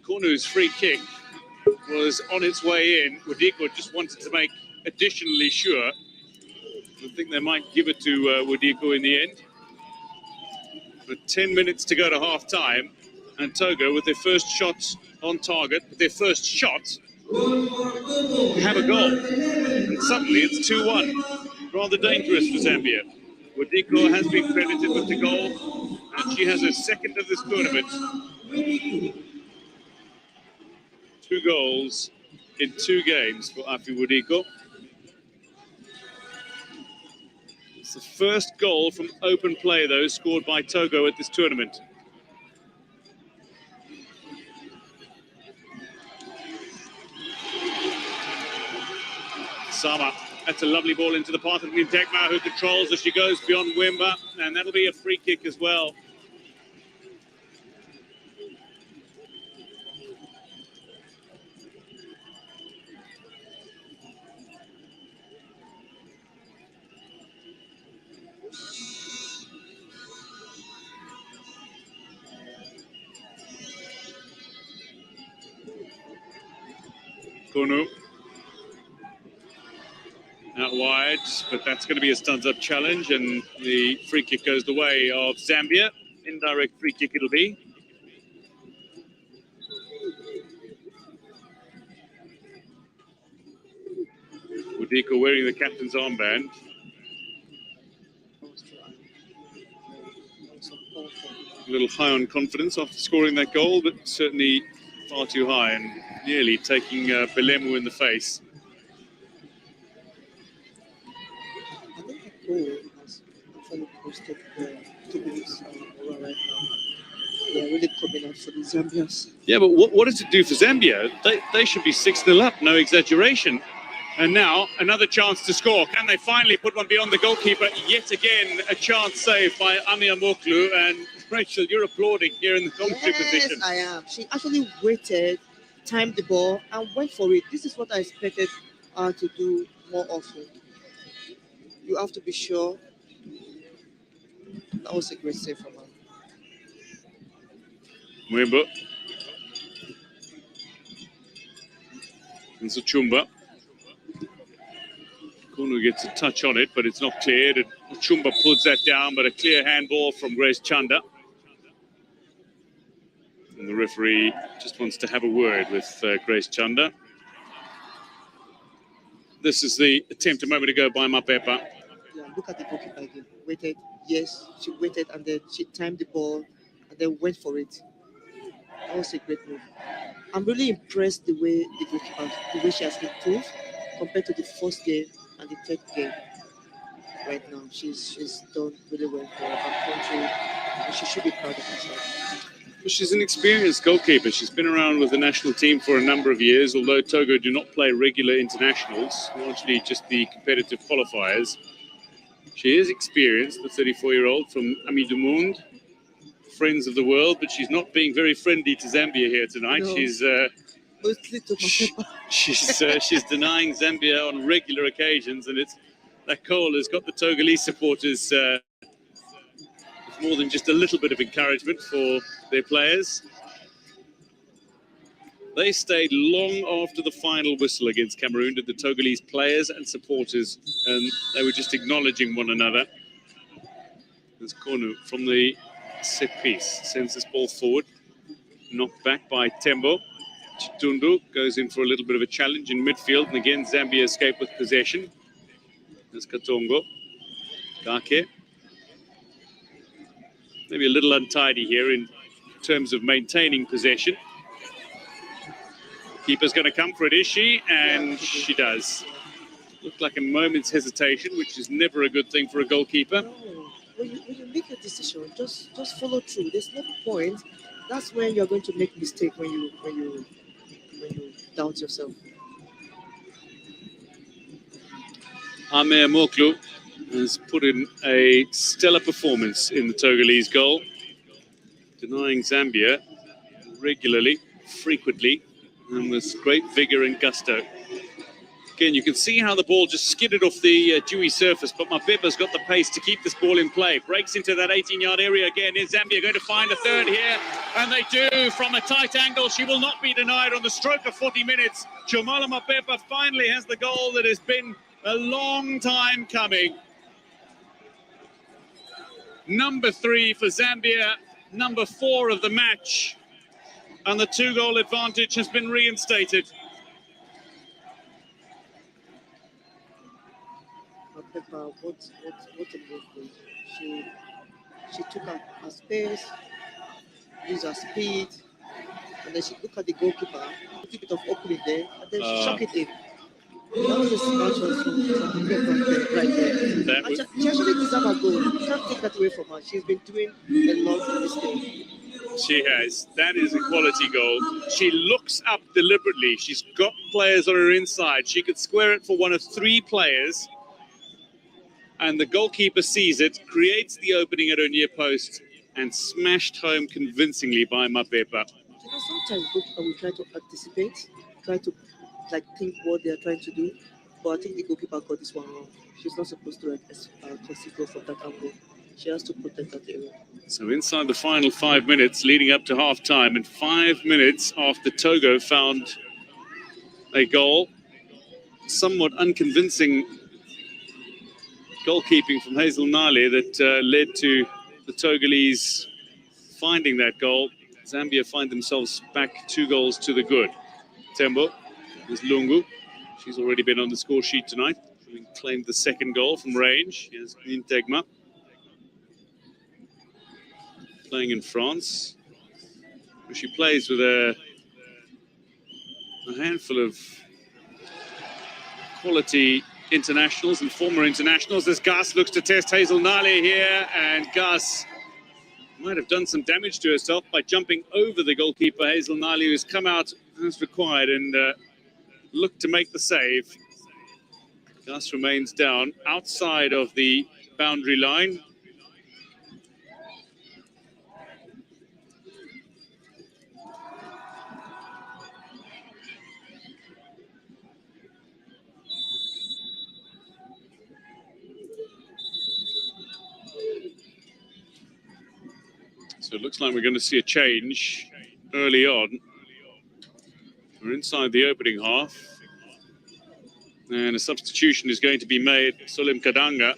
Konu's free kick was on its way in. Wodiko just wanted to make additionally sure. I think they might give it to Wodiko in the end. But 10 minutes to go to half time, and Togo with their first shot on target, with their first shot, have a goal. And suddenly it's 2-1. Rather dangerous for Zambia. Wodiko has been credited with the goal, and she has her second of this tournament. 2 goals in 2 games for Afi Wodiko. It's the first goal from open play, though, scored by Togo at this tournament. Sama, that's a lovely ball into the path of Ntekma, who controls as she goes beyond Wemba, and that'll be a free kick as well. Konu out wide, but that's going to be a stuns-up challenge, and the free kick goes the way of Zambia. Indirect free kick it'll be. Wodiko wearing the captain's armband. A little high on confidence after scoring that goal, but certainly far too high and nearly taking Belemu in the face. I think the goal has actually boosted the Togolese aura right now. They're really coming out for the Zambians. Yeah, but what does it do for Zambia? They should be 6-0 up, no exaggeration. And now another chance to score. Can they finally put one beyond the goalkeeper? Yet again, a chance saved by Amia Moklu. And Rachel, you're applauding here in the commentary position. Yes, I am. She actually waited, timed the ball, and went for it. This is what I expected her to do more often. You have to be sure. That was a great save from her. Mwembo. And Chumba. Kunu gets a touch on it, but it's not cleared. And Chumba puts that down, but a clear handball from Grace Chanda. And the referee just wants to have a word with Grace Chanda. This is the attempt a moment ago by Mapepa. Yeah, look at the goalkeeper again. Waited, yes, she waited, and then she timed the ball, and then went for it. That was a great move. I'm really impressed the way the goalkeeper, the way she has improved compared to the first game and the third game. Right now, she's done really well for her country, and she should be proud of herself. She's an experienced goalkeeper. She's been around with the national team for a number of years, although Togo do not play regular internationals, largely just the competitive qualifiers. She is experienced, the 34-year-old from Amidumund, friends of the world, but she's not being very friendly to Zambia here tonight. No. She's denying Zambia on regular occasions, and that goal has got the Togolese supporters with more than just a little bit of encouragement for their players. They stayed long after the final whistle against Cameroon, did the Togolese players and supporters, and they were just acknowledging one another. There's Konu from the set piece, sends this ball forward, knocked back by Tembo. Chitundu goes in for a little bit of a challenge in midfield, and again Zambia escape with possession. There's Katongo. Kake. Maybe a little untidy here in terms of maintaining possession. Keeper's going to come for it, is she? And she does. Looked like a moment's hesitation, which is never a good thing for a goalkeeper. No. When you make a decision, just follow through. There's no point. That's when you're going to make mistake when you doubt yourself. Amir Moklu has put in a stellar performance in the Togolese goal, denying Zambia regularly, frequently, and with great vigor and gusto. Again, you can see how the ball just skidded off the dewy surface, but Mapepa's got the pace to keep this ball in play. Breaks into that 18-yard area again. Is Zambia going to find a third here? And they do from a tight angle. She will not be denied on the stroke of 40 minutes. Chomala Mapepa finally has the goal that has been a long time coming. Number 3 for Zambia, number 4 of the match. And the 2-goal advantage has been reinstated. Mapepa, what a movement. She took her space, used her speed, and then she looked at the goalkeeper, a little bit of opening there, and then she shot it in. That was a smart choice from Mapepa right there. She actually deserves a goal. You can't take that away from her. She's been doing a lot in this game. She has. That is a quality goal. She looks up deliberately. She's got players on her inside. She could square it for one of 3 players. And the goalkeeper sees it, creates the opening at her near post, and smashed home convincingly by Mapepa. You know, sometimes goalkeeper will try to anticipate, try to think what they are trying to do, but I think the goalkeeper got this one wrong. She's not supposed to concede goal from that angle. She has to protect that area. So inside the final 5 minutes, leading up to half-time, and 5 minutes after Togo found a goal, somewhat unconvincing goalkeeping from Hazel Nali that led to the Togolese finding that goal. Zambia find themselves back 2 goals to the good. Tembo is Lungu. She's already been on the score sheet tonight, having claimed the 2nd goal from range. Here's Integma, playing in France. She plays with a handful of quality internationals and former internationals. As Gus looks to test Hazel Nali here, and Gus might have done some damage to herself by jumping over the goalkeeper, Hazel Nali, who's come out as required and looked to make the save. Gus remains down outside of the boundary line. So it looks like we're going to see a change early on. We're inside the opening half. And a substitution is going to be made. Solim Kadanga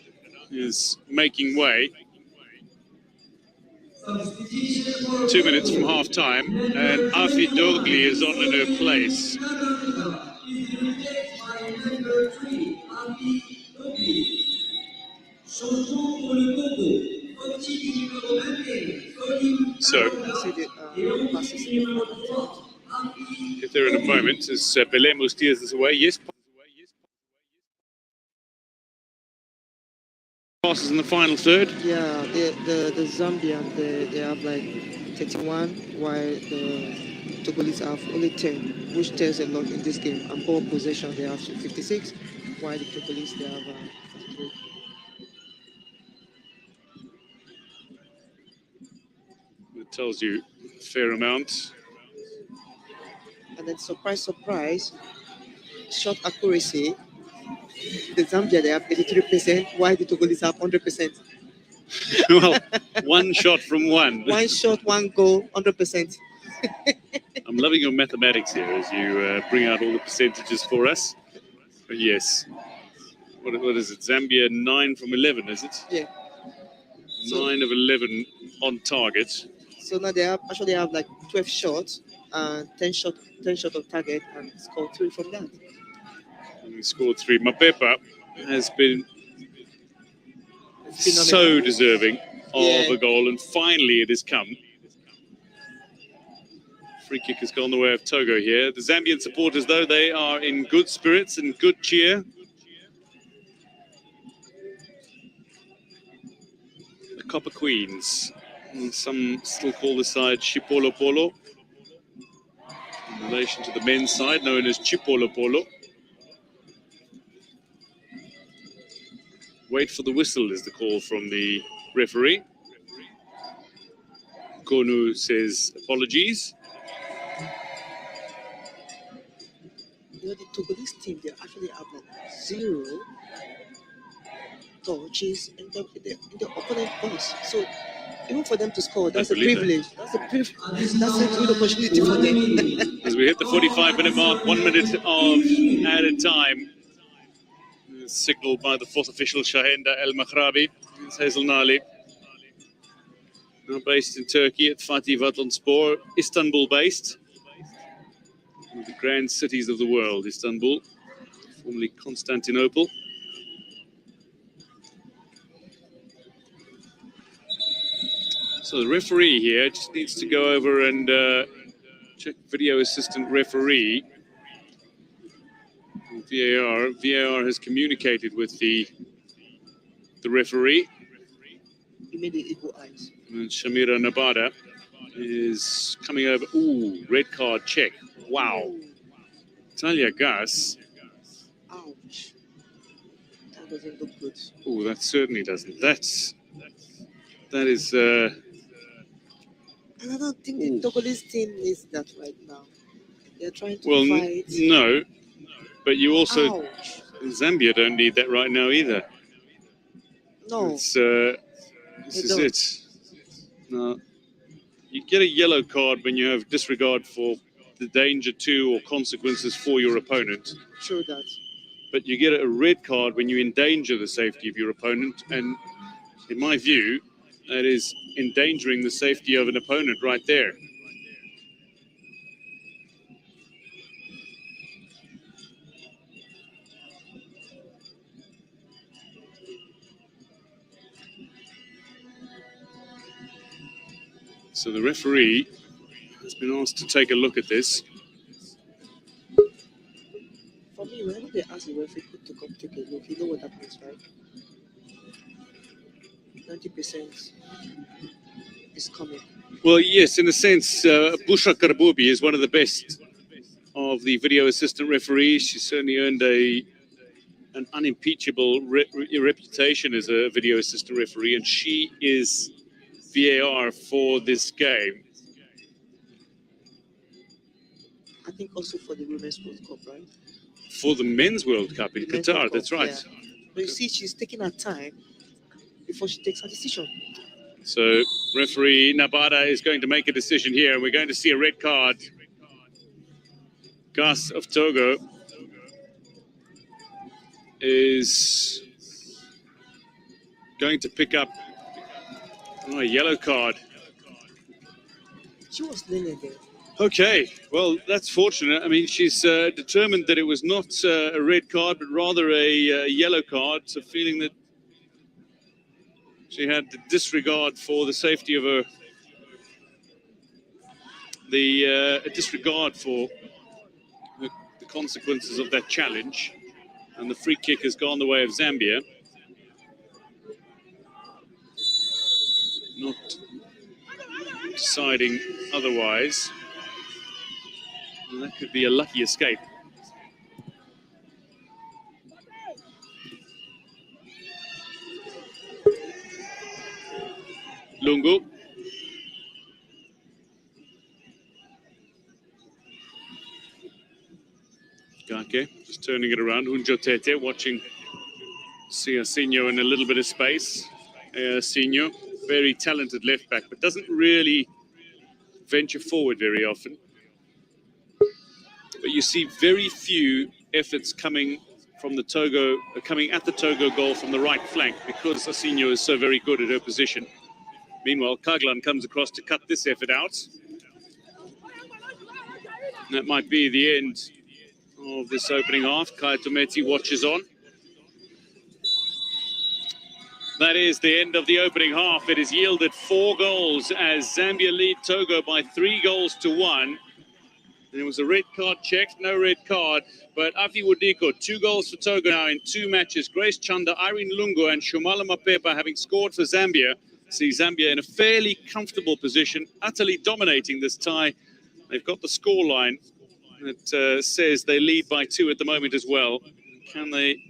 is making way. 2 minutes from half-time. And Afi Dogli is on in her place. So, if they're in a moment, as Belemo steers this away, yes. Passes in the final third. Yeah, the Zambian, they have like 31, while the Togolese have only 10, which tells a lot in this game. And ball possession, they have 56, while the Togolese, they have 43. It tells you a fair amount. And then surprise, shot accuracy. The Zambia, they have 83%, while the Togolese have 100%. Well, one shot from one. One shot, one goal, 100%. I'm loving your mathematics here as you bring out all the percentages for us. But yes, what is it? Zambia 9 from 11, is it? Yeah. 9 of 11 on target. So now they have like 12 shots and 10 shot on target, and scored 3 from that. And he scored 3. Mapepa has been so deserving of a goal, and finally it has come. Free kick has gone the way of Togo here. The Zambian supporters, though, they are in good spirits and good cheer. The Copper Queens. Some still call the side Chipolo Polo, in relation to the men's side, known as Chipolo Polo. Wait for the whistle is the call from the referee. Konu says apologies. You know, the Togolese team, they actually have like 0 touches in the opponent box. So even for them to score, that's a privilege. That's a privilege. That's a good opportunity for them. As we hit the 45-minute mark, 1 minute of added time. Signaled by the fourth official, Shahenda El Maghrabi. It's Hazel Nali. Now based in Turkey at Fatih Vatanspor, Istanbul based. One of the grand cities of the world, Istanbul, formerly Constantinople. So the referee here just needs to go over and check video assistant referee. VAR has communicated with the referee. You made the eagle eyes. And Shamira Nabada is coming over. Ooh, red card check. Wow. Talia Gas. Ouch. That doesn't look good. Oh, that certainly doesn't. That is. And I don't think the Togolese team needs that right now. They're trying to fight. No, but you also Ouch. Zambia don't need that right now either. No. It's, this is it. No, you get a yellow card when you have disregard for the danger to or consequences for your opponent. True that. But you get a red card when you endanger the safety of your opponent, and in my view, that is endangering the safety of an opponent right there. So the referee has been asked to take a look at this. For me, whenever they ask the referee to come take a look, you know what that means, right? 90% is coming. Well, yes, in a sense, Bushra Karboubi is one of the best of the video assistant referees. She certainly earned an unimpeachable reputation as a video assistant referee, and she is VAR for this game. I think also for the Women's World Cup, right? For the Men's World Cup in Qatar, World that's Cup, right. yeah. But you see, she's taking her time before she takes her decision. So referee Nabada is going to make a decision here, and we're going to see a red card. Gus of Togo is going to pick up a yellow card. She was leaning there. Okay, well, that's fortunate. I mean, she's determined that it was not a red card, but rather a yellow card. So feeling that she had the disregard for the safety of her, a disregard for the consequences of that challenge. And the free kick has gone the way of Zambia. Not deciding otherwise. And that could be a lucky escape. Lungu. Gake just turning it around. Hunjo Tete watching Siasinho in a little bit of space. Siasinho, very talented left back, but doesn't really venture forward very often. But you see very few efforts coming from the Togo, coming at the Togo goal from the right flank, because Siasinho is so very good at her position. Meanwhile, Kaglan comes across to cut this effort out. And that might be the end of this opening half. Kai Tometi watches on. That is the end of the opening half. It has yielded 4 goals as Zambia lead Togo by 3 goals to 1. And it was a red card checked, no red card. But Afi Wodiko, 2 goals for Togo now in 2 matches. Grace Chanda, Irene Lungu and Shumala Mapepa having scored for Zambia. See Zambia in a fairly comfortable position, utterly dominating this tie. They've got the scoreline that says they lead by 2 at the moment as well. Can they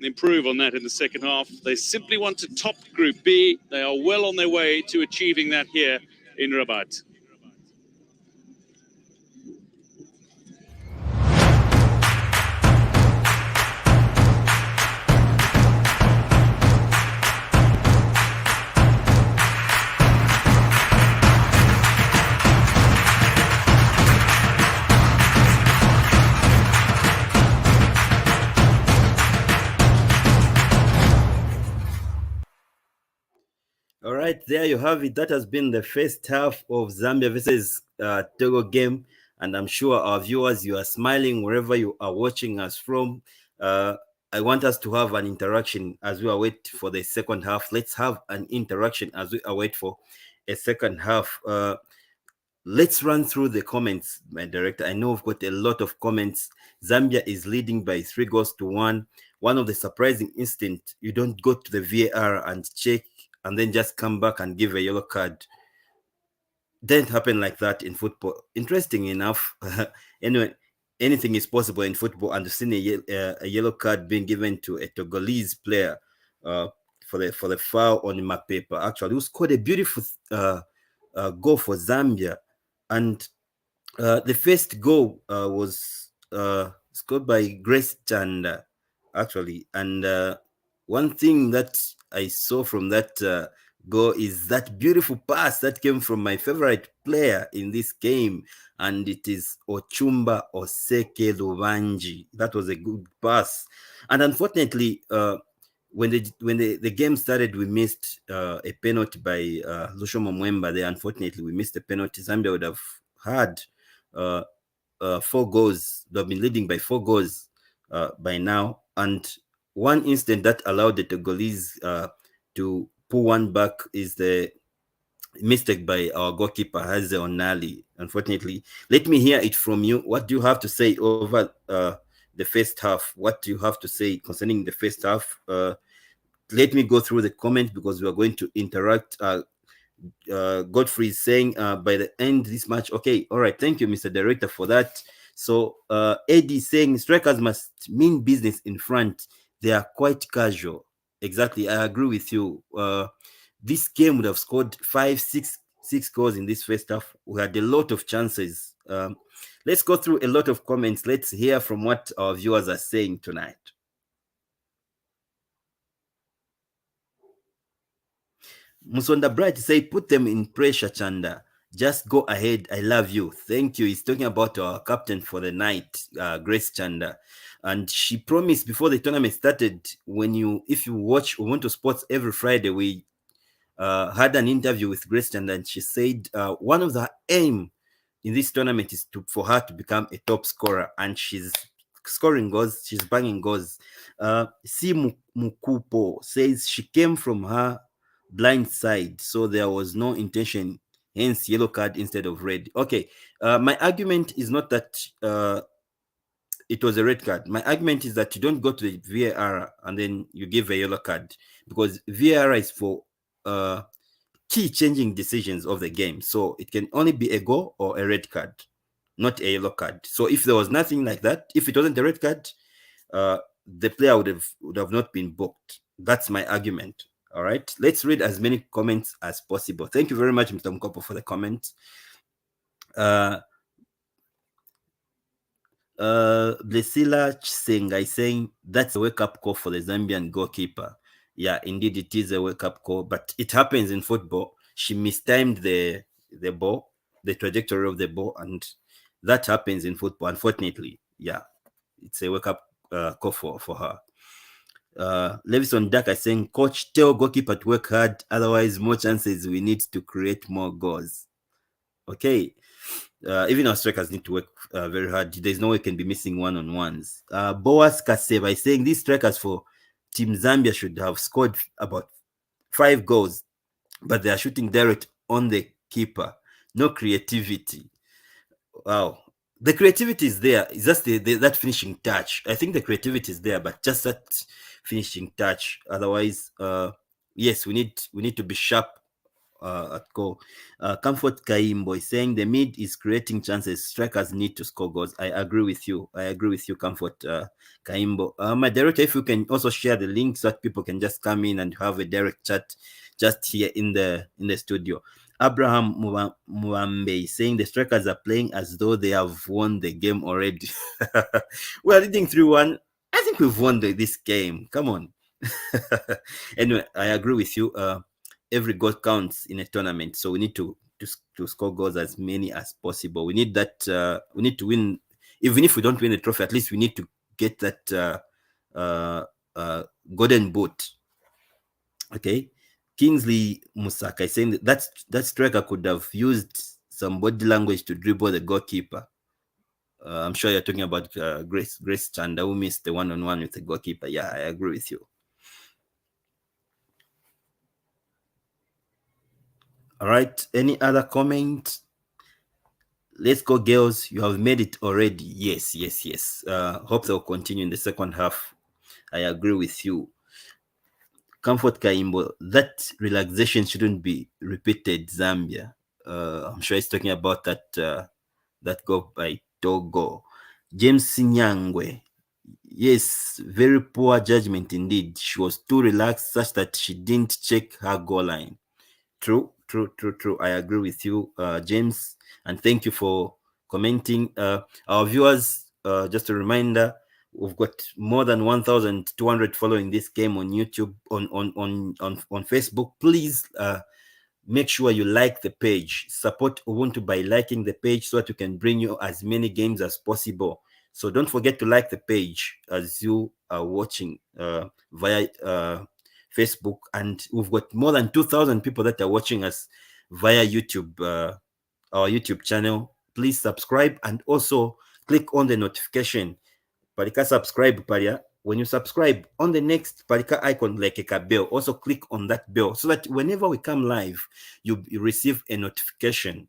improve on that in the second half. They simply want to top Group B. They are well on their way to achieving that here in Rabat. All right, there you have it. That has been the first half of Zambia versus Togo game, and I'm sure our viewers, you are smiling wherever you are watching us from. I want us to have an interaction as we await for the second half. Let's have an interaction as we await for a second half. Let's run through the comments, my director. I know we've got a lot of comments. Zambia is leading by 3-1. One of the surprising incidents, you don't go to the VAR and check and then just come back and give a yellow card. Didn't happen like that in football. Interesting enough. Anyway, anything is possible in football, and to see a yellow card being given to a Togolese player for the foul on Mapepa, actually, who scored a beautiful goal for Zambia. And the first goal was scored by Grace Chanda, actually. And one thing that I saw from that goal is that beautiful pass that came from my favorite player in this game, and it is Ochumba Oseke Lubanji. That was a good pass. And unfortunately, when the game started, we missed a penalty by Lushomo Mwemba there. Unfortunately, we missed a penalty. Zambia would have had 4 goals. They've been leading by 4 goals by now. And one incident that allowed the Togolese to pull one back is the mistake by our goalkeeper, Haze Onali. Unfortunately, let me hear it from you. What do you have to say over the first half? What do you have to say concerning the first half? Let me go through the comments because we are going to interact. Godfrey is saying by the end this match. Okay, all right. Thank you, Mr. Director, for that. So Eddie saying strikers must mean business in front. They are quite casual. Exactly, I agree with you. This game would have scored 5-6 goals in this first half. We had a lot of chances. Let's go through a lot of comments. Let's hear from what our viewers are saying tonight. Musonda Bright say, put them in pressure, Chanda. Just go ahead. I love you. Thank you. He's talking about our captain for the night, Grace Chanda. And she promised before the tournament started, if you watch Ubuntu Sports every Friday, we had an interview with Grace Chanda, and she said one of the aim in this tournament is for her to become a top scorer, and she's scoring goals, she's banging goals. Si Mukupo says she came from her blind side, so there was no intention, hence yellow card instead of red. Okay, my argument is not that it was a red card. My argument is that you don't go to the VAR and then you give a yellow card, because VAR is for key changing decisions of the game. So it can only be a goal or a red card, not a yellow card. So if there was nothing like that, if it wasn't a red card, the player would have not been booked. That's my argument. All right, let's read as many comments as possible. Thank you very much, Mr. Mkopo, for the comment. Blesila Chisenga is saying that's a wake-up call for the Zambian goalkeeper. Yeah, indeed, it is a wake-up call, but it happens in football. She mistimed the ball, the trajectory of the ball, and that happens in football, unfortunately. Yeah, it's a wake-up call for her. Levison Duck is saying, Coach, tell goalkeeper to work hard, otherwise more chances we need to create more goals. Okay. Even our strikers need to work very hard. There's no way we can be missing one-on-ones. Boas Kaseva is saying these strikers for Team Zambia should have scored about 5 goals, but they are shooting direct on the keeper. No creativity. Wow. The creativity is there. It's just that finishing touch. I think the creativity is there, but just that finishing touch. Otherwise, yes, we need to be sharp at goal. Comfort Kaimbo is saying the mid is creating chances. Strikers need to score goals. I agree with you. Comfort Kaimbo. My director, if you can also share the link so that people can just come in and have a direct chat just here in the studio. Abraham Mwambe is saying the strikers are playing as though they have won the game already. We are leading 3-1. I think we've won this game. Come on. Anyway, I agree with you. Every goal counts in a tournament, so we need to score goals as many as possible. We need that. We need to win, even if we don't win the trophy. At least we need to get that golden boot. Okay, Kingsley Musaka is saying that striker could have used some body language to dribble the goalkeeper. I'm sure you're talking about Grace Chanda, who missed the one-on-one with the goalkeeper. Yeah, I agree with you. All right. Any other comment? Let's go, girls. You have made it already. Yes. Hope they'll continue in the second half. I agree with you. Comfort Kaimbo, that relaxation shouldn't be repeated, Zambia. I'm sure he's talking about that goal by Togo. James Sinyangwe. Yes, very poor judgment indeed. She was too relaxed such that she didn't check her goal line. True. I agree with you, James, and thank you for commenting. Our viewers, just a reminder, we've got more than 1,200 following this game on YouTube, on Facebook. Please make sure you like the page. Support Ubuntu by liking the page so that we can bring you as many games as possible. So don't forget to like the page as you are watching via Facebook, and we've got more than 2,000 people that are watching us via YouTube, our YouTube channel. Please subscribe and also click on the notification. Parika subscribe, Paria. When you subscribe, on the next Parika icon, like a bell, also click on that bell so that whenever we come live, you receive a notification.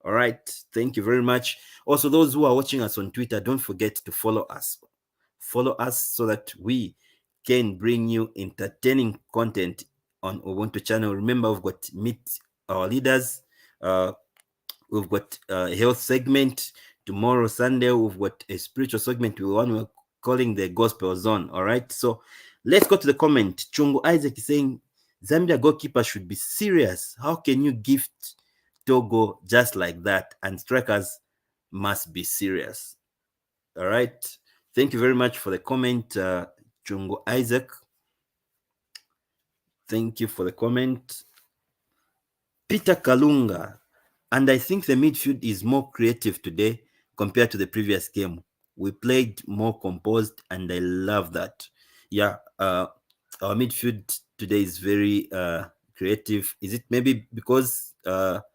All right. Thank you very much. Also, those who are watching us on Twitter, don't forget to follow us. Follow us so that we can bring you entertaining content on Ubuntu channel. Remember, we've got Meet Our Leaders. We've got a health segment. Tomorrow, Sunday, we've got a spiritual segment. We're calling the Gospel Zone. All right. So let's go to the comment. Chungu Isaac is saying, Zambia goalkeeper should be serious. How can you gift Togo just like that? And strikers must be serious. All right. Thank you very much for the comment, Chungu Isaac. Thank you for the comment. Peter Kalunga. And I think the midfield is more creative today compared to the previous game. We played more composed, and I love that. Yeah, our midfield today is very creative. Is it maybe because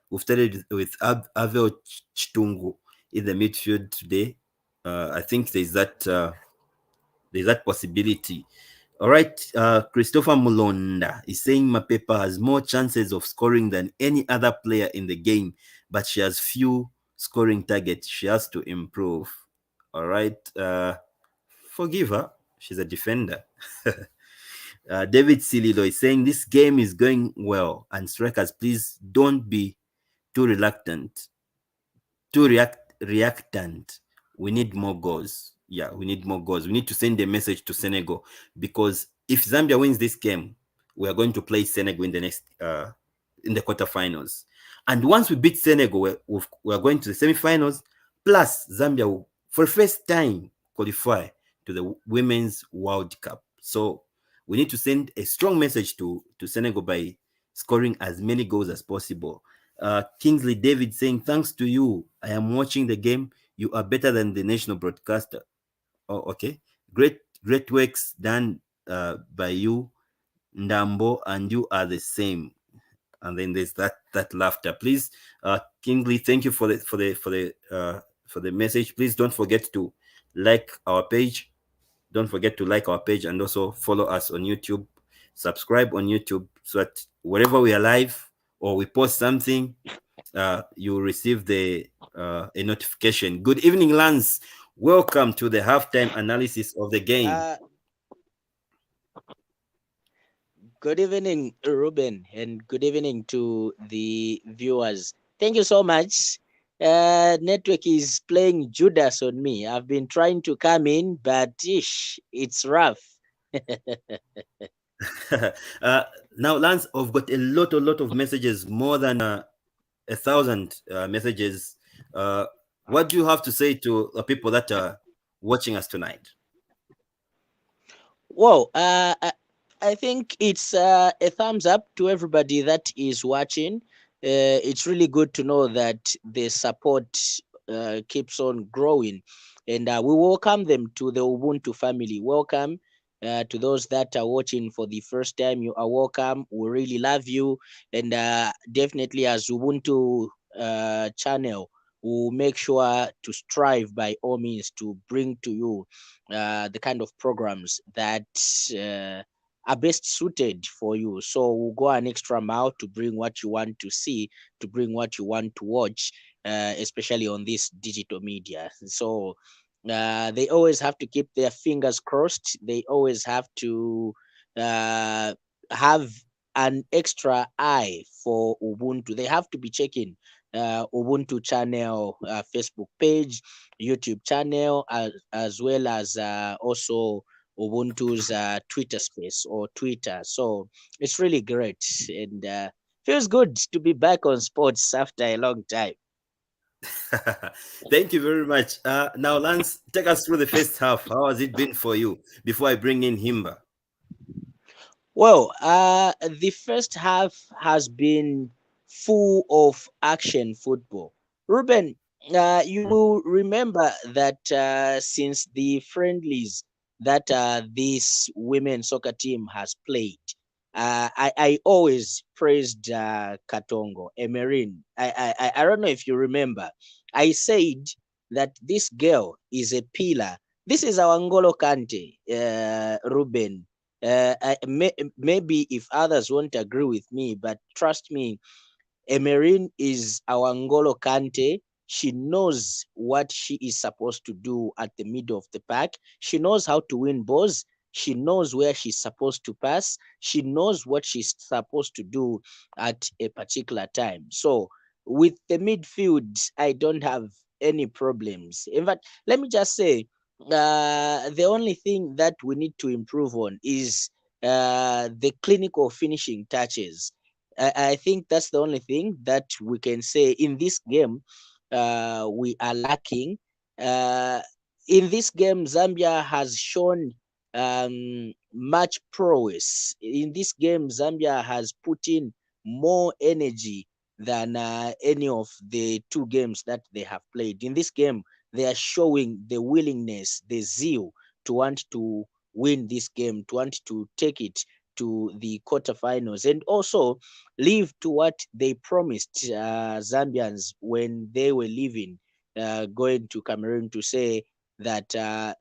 we've started with Avel Chitungu in the midfield today? I think there's that possibility. All right, Christopher Mulonda is saying Mapepa has more chances of scoring than any other player in the game, but she has few scoring targets. She has to improve. All right, forgive her. She's a defender. David Sililo is saying this game is going well, and strikers, please don't be too reluctant, too reactant. We need more goals. Yeah, we need more goals. We need to send a message to Senegal, because if Zambia wins this game, we are going to play Senegal in the next in the quarterfinals. And once we beat Senegal, we are going to the semifinals. Plus, Zambia will, for the first time, qualify to the Women's World Cup. So we need to send a strong message to Senegal by scoring as many goals as possible. Kingsley David saying, thanks to you, I am watching the game. You are better than the national broadcaster. Oh, okay. Great works done by you, Ndambo, and you are the same. And then there's that laughter. Please, Kingsley, thank you for the message. Please don't forget to like our page. Don't forget to like our page, and also follow us on YouTube. Subscribe on YouTube so that wherever we are live or we post something, you will receive a notification. Good evening, Lance. Welcome to the halftime analysis of the game. Good evening, Ruben, and good evening to the viewers. Thank you so much. Network is playing Judas on me. I've been trying to come in, but it's rough. Now, Lance, I've got a lot of messages, more than 1,000 messages. What do you have to say to the people that are watching us tonight? Well, I think it's a thumbs up to everybody that is watching. It's really good to know that the support keeps on growing, and we welcome them to the Ubuntu family. Welcome to those that are watching for the first time. You are welcome. We really love you, and definitely as Ubuntu channel, we'll make sure to strive by all means to bring to you the kind of programs that are best suited for you. So we'll go an extra mile to bring what you want to see, to bring what you want to watch, especially on this digital media. So they always have to keep their fingers crossed. They always have to have an extra eye for Ubuntu. They have to be checking Ubuntu channel, Facebook page, YouTube channel, as well as also Ubuntu's Twitter space or Twitter. So it's really great, and feels good to be back on sports after a long time. Thank you very much. Now, Lance, take us through the first half. How has it been for you before I bring in Himba? Well, the first half has been full of action football. Ruben, you will remember that since the friendlies that this women's soccer team has played, I always praised Katongo, Emerin. I don't know if you remember. I said that this girl is a pillar. This is our Ngolo Kante, Ruben. Maybe if others won't agree with me, but trust me, Emerin is our Ngolo Kante. She knows what she is supposed to do at the middle of the pack. She knows how to win balls. She knows where she's supposed to pass. She knows what she's supposed to do at a particular time. So with the midfield, I don't have any problems. In fact, let me just say, the only thing that we need to improve on is the clinical finishing touches. I think that's the only thing that we can say in this game we are lacking. In this game, Zambia has shown much prowess. In this game, Zambia has put in more energy than any of the two games that they have played. In this game, they are showing the willingness, the zeal to want to win this game, to want to take it to the quarterfinals, and also live to what they promised Zambians when they were leaving, going to Cameroon, to say that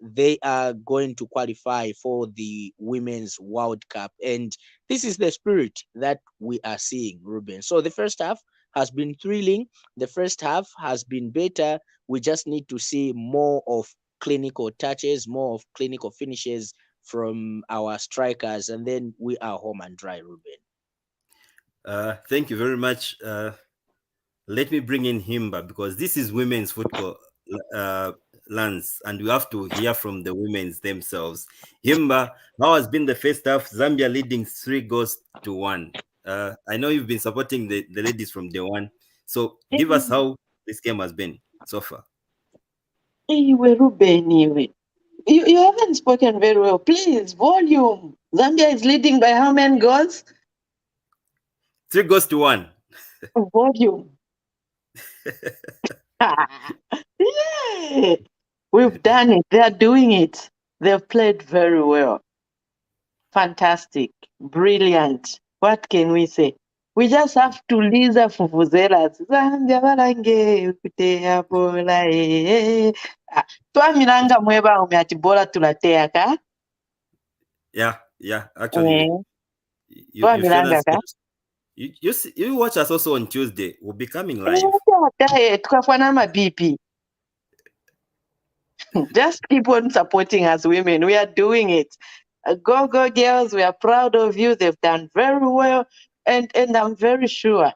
they are going to qualify for the Women's World Cup. And this is the spirit that we are seeing, Ruben. So the first half has been thrilling. The first half has been better. We just need to see more of clinical touches, more of clinical finishes from our strikers, and then we are home and dry, Ruben. Thank you very much. Let me bring in Himba, because this is women's football, Lance, and we have to hear from the women's themselves. Himba, how has been the first half? Zambia leading 3-1. I know you've been supporting the ladies from day one, so give us how this game has been so far. Ruben, you haven't spoken very well. Please, volume. Zambia is leading by how many goals? 3-1. Volume. Yeah. We've done it. They are doing it. They've played very well. Fantastic. Brilliant. What can we say? We just have to liza fuvuzelas. Zambia balange kutea bola twamiranga mweba ati bola tulatea ka. Yeah, actually, you showed us. You watch us also on Tuesday. We'll be coming live. BP. Just keep on supporting us, women. We are doing it. Go, go, girls. We are proud of you. They've done very well. And I'm very sure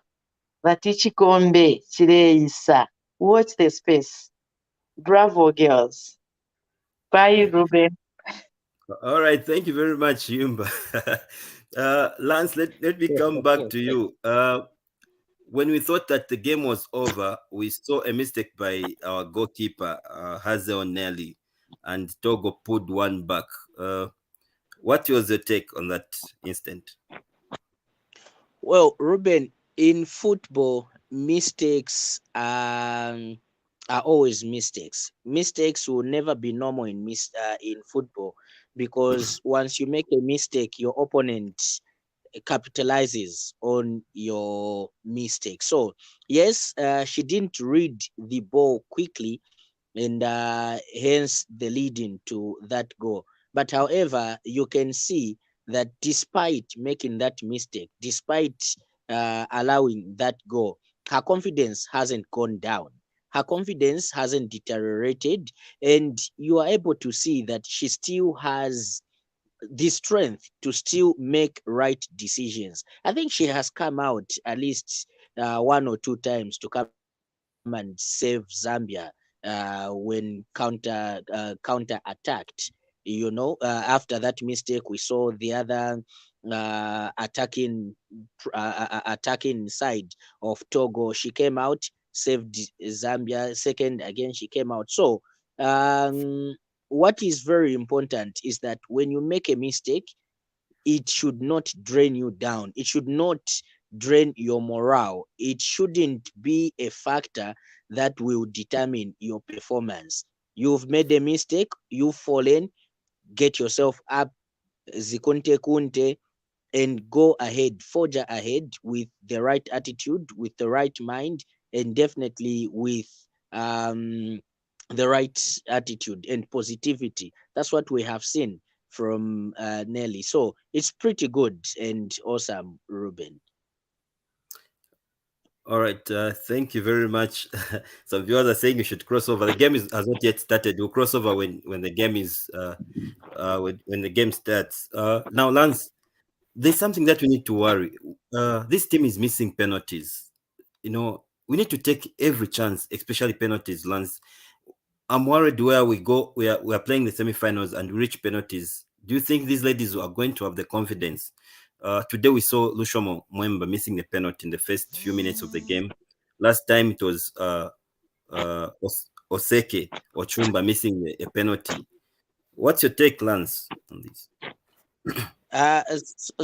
that Ichikombe, Chireisa, watch the space. Bravo, girls. Bye, Ruben. All right, thank you very much, Yumba. Lance, let me come back to you. When we thought that the game was over, we saw a mistake by our goalkeeper, Hazel Nelly, and Togo pulled one back. What was your take on that instant? Well, Ruben, in football, mistakes are always mistakes. Mistakes will never be normal in football, because once you make a mistake, your opponent capitalizes on your mistake. So yes, she didn't read the ball quickly, and hence the leading to that goal. But however, you can see that despite making that mistake, despite allowing that goal, her confidence hasn't gone down. Her confidence hasn't deteriorated, and you are able to see that she still has the strength to still make right decisions. I think she has come out at least one or two times to come and save Zambia when counter attacked. After that mistake, we saw the other attacking side of Togo. She came out, saved Zambia. Second again, she came out. So what is very important is that when you make a mistake, it should not drain you down. It should not drain your morale. It shouldn't be a factor that will determine your performance. You've made a mistake, you've fallen, get yourself up, zikunte kunte, and go ahead, forge ahead with the right attitude, with the right mind, and definitely with the right attitude and positivity. That's what we have seen from Nelly. So it's pretty good and awesome, Ruben. All right, thank you very much. Some viewers are saying you should cross over. The game has not yet started. We'll cross over when the game is when the game starts. Now, Lance, there's something that we need to worry. This team is missing penalties. We need to take every chance, especially penalties, Lance. I'm worried where we go. We are playing the semifinals and we reach penalties. Do you think these ladies are going to have the confidence? Today we saw Lushomo Mwemba missing the penalty in the first few minutes of the game. Last time it was Oseke or Chumba missing a penalty. What's your take, Lance, on this?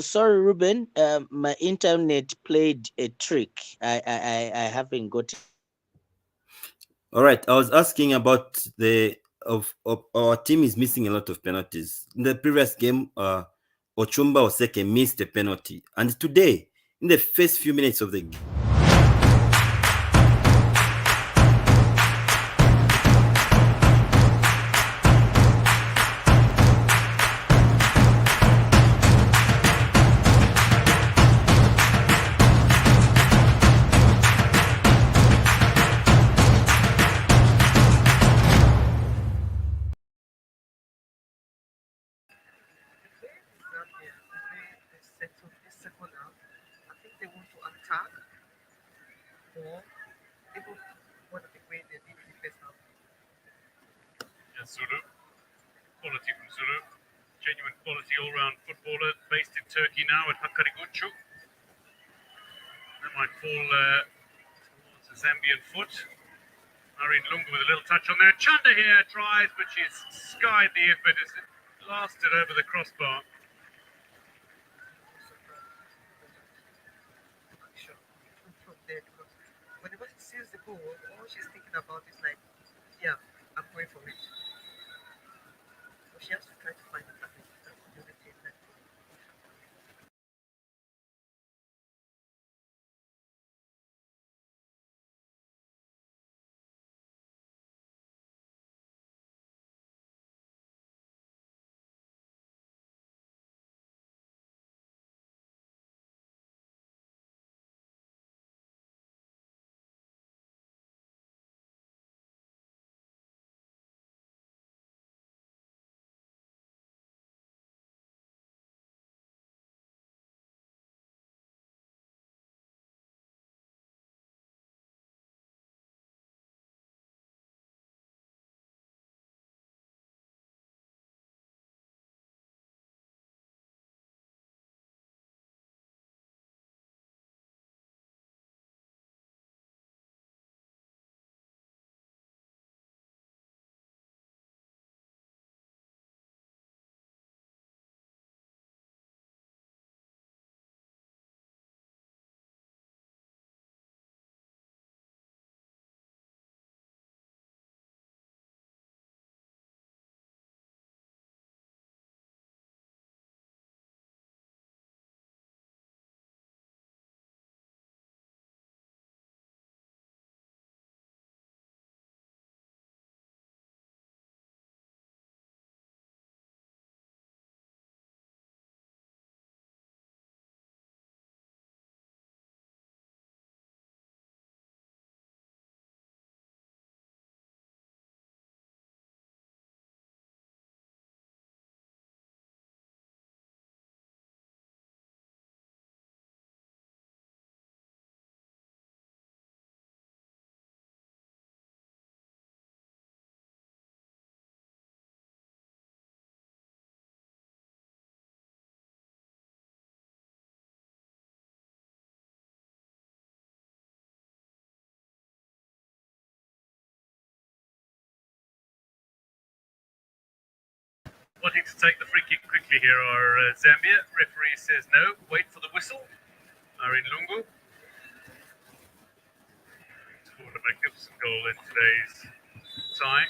Sorry, Ruben. My internet played a trick. I haven't got it. All right, I was asking about of our team is missing a lot of penalties. In the previous game, Ochumba Oseke missed a penalty, and today, in the first few minutes of the game, I think they want to attack or even one of the way they did the first half. And Zulu, quality from Zulu, genuine quality all-round footballer based in Turkey now at Hakariguchu. That might fall towards the Zambian foot. Irene Lungu with a little touch on there. Chanda here tries, but she's skied the effort as it blasted over the crossbar. From there, because whenever she sees the goal, all she's thinking about is like, yeah, I'm going for it. So she has to try to find a target. That's the only thing that Wanting to take the free kick quickly here are Zambia. Referee says no, wait for the whistle. Are in Lungu. Scored a magnificent goal in today's tie.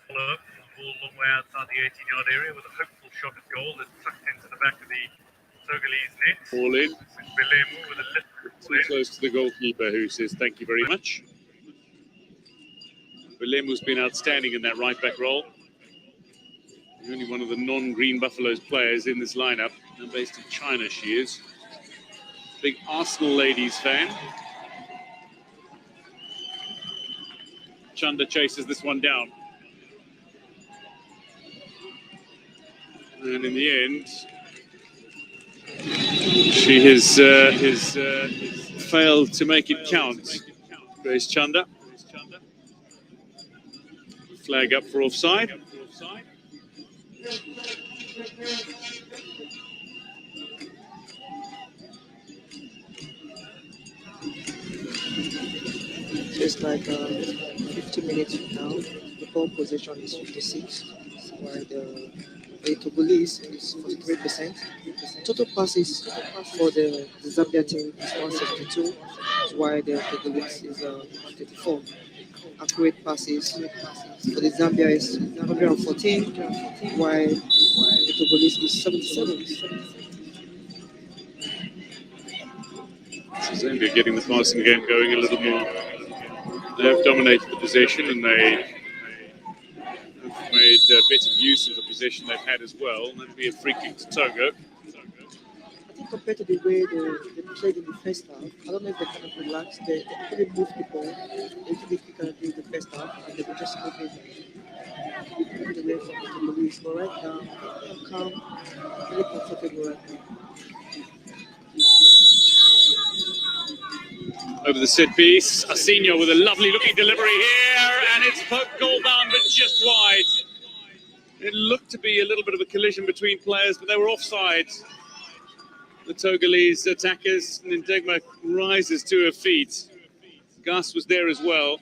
Follow up, ball a long way outside the 18-yard area with a hopeful shot at goal that tucked into the back of the Togolese net. Ball in. Belemu with a lift. Too close to the goalkeeper, who says thank you very much. Belemu's been outstanding in that right-back role. Only one of the non-Green Buffaloes players in this lineup. And based in China, she is. Big Arsenal ladies fan. Chanda chases this one down. And in the end, she has failed to make it count. Grace Chanda. Flag up for offside. Just like 50 minutes from now, the ball position is 56, while the Togolese is 43%. Total passes for the Zambia team is 172, while the Togolese is 134. Accurate passes for the Zambia is 114, while the Togolese is 77. So Zambia getting the passing game going a little more. They have dominated the possession and they have made better use of the possession they've had as well. And that'll be a free kick to Togo. I think compared to the way they played in the first half, I don't know if they kind of relaxed. They actually moved the ball a little bit quicker in the first half, and they were just moving away from the Togolese. But right now, they're calm, very comfortable right now. Over the set piece, Asinho with a lovely looking delivery here, and it's poked goal bound, but just wide. It looked to be a little bit of a collision between players, but they were offside. The Togolese attackers, and Ndegma rises to her feet. Gus was there as well.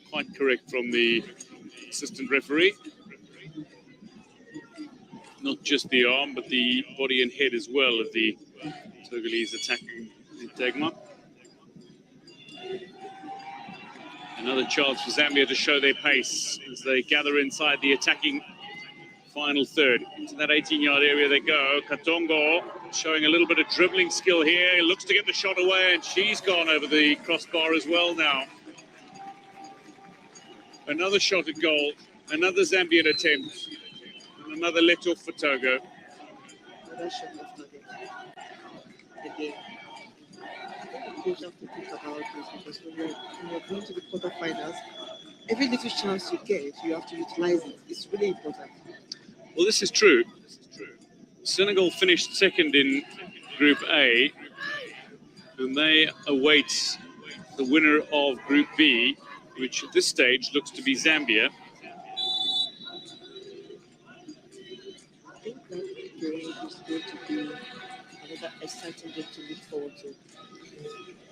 Quite correct from the assistant referee. Not just the arm, but the body and head as well of the Togolese attacking Ndegma. Another chance for Zambia to show their pace as they gather inside the attacking final third. Into that 18-yard area they go. Katongo showing a little bit of dribbling skill here. He looks to get the shot away, and she's gone over the crossbar as well now. Another shot at goal. Another Zambian attempt. And another let off for Togo. Another shot after the game. I think the coach have to think about this, because when you're going to the quarterfinals, every little chance you get, you have to utilize it. It's really important. Well, this is true. Senegal finished second in Group A, and they await the winner of Group B, which at this stage looks to be Zambia. I think that game is going to be another exciting game to look forward to.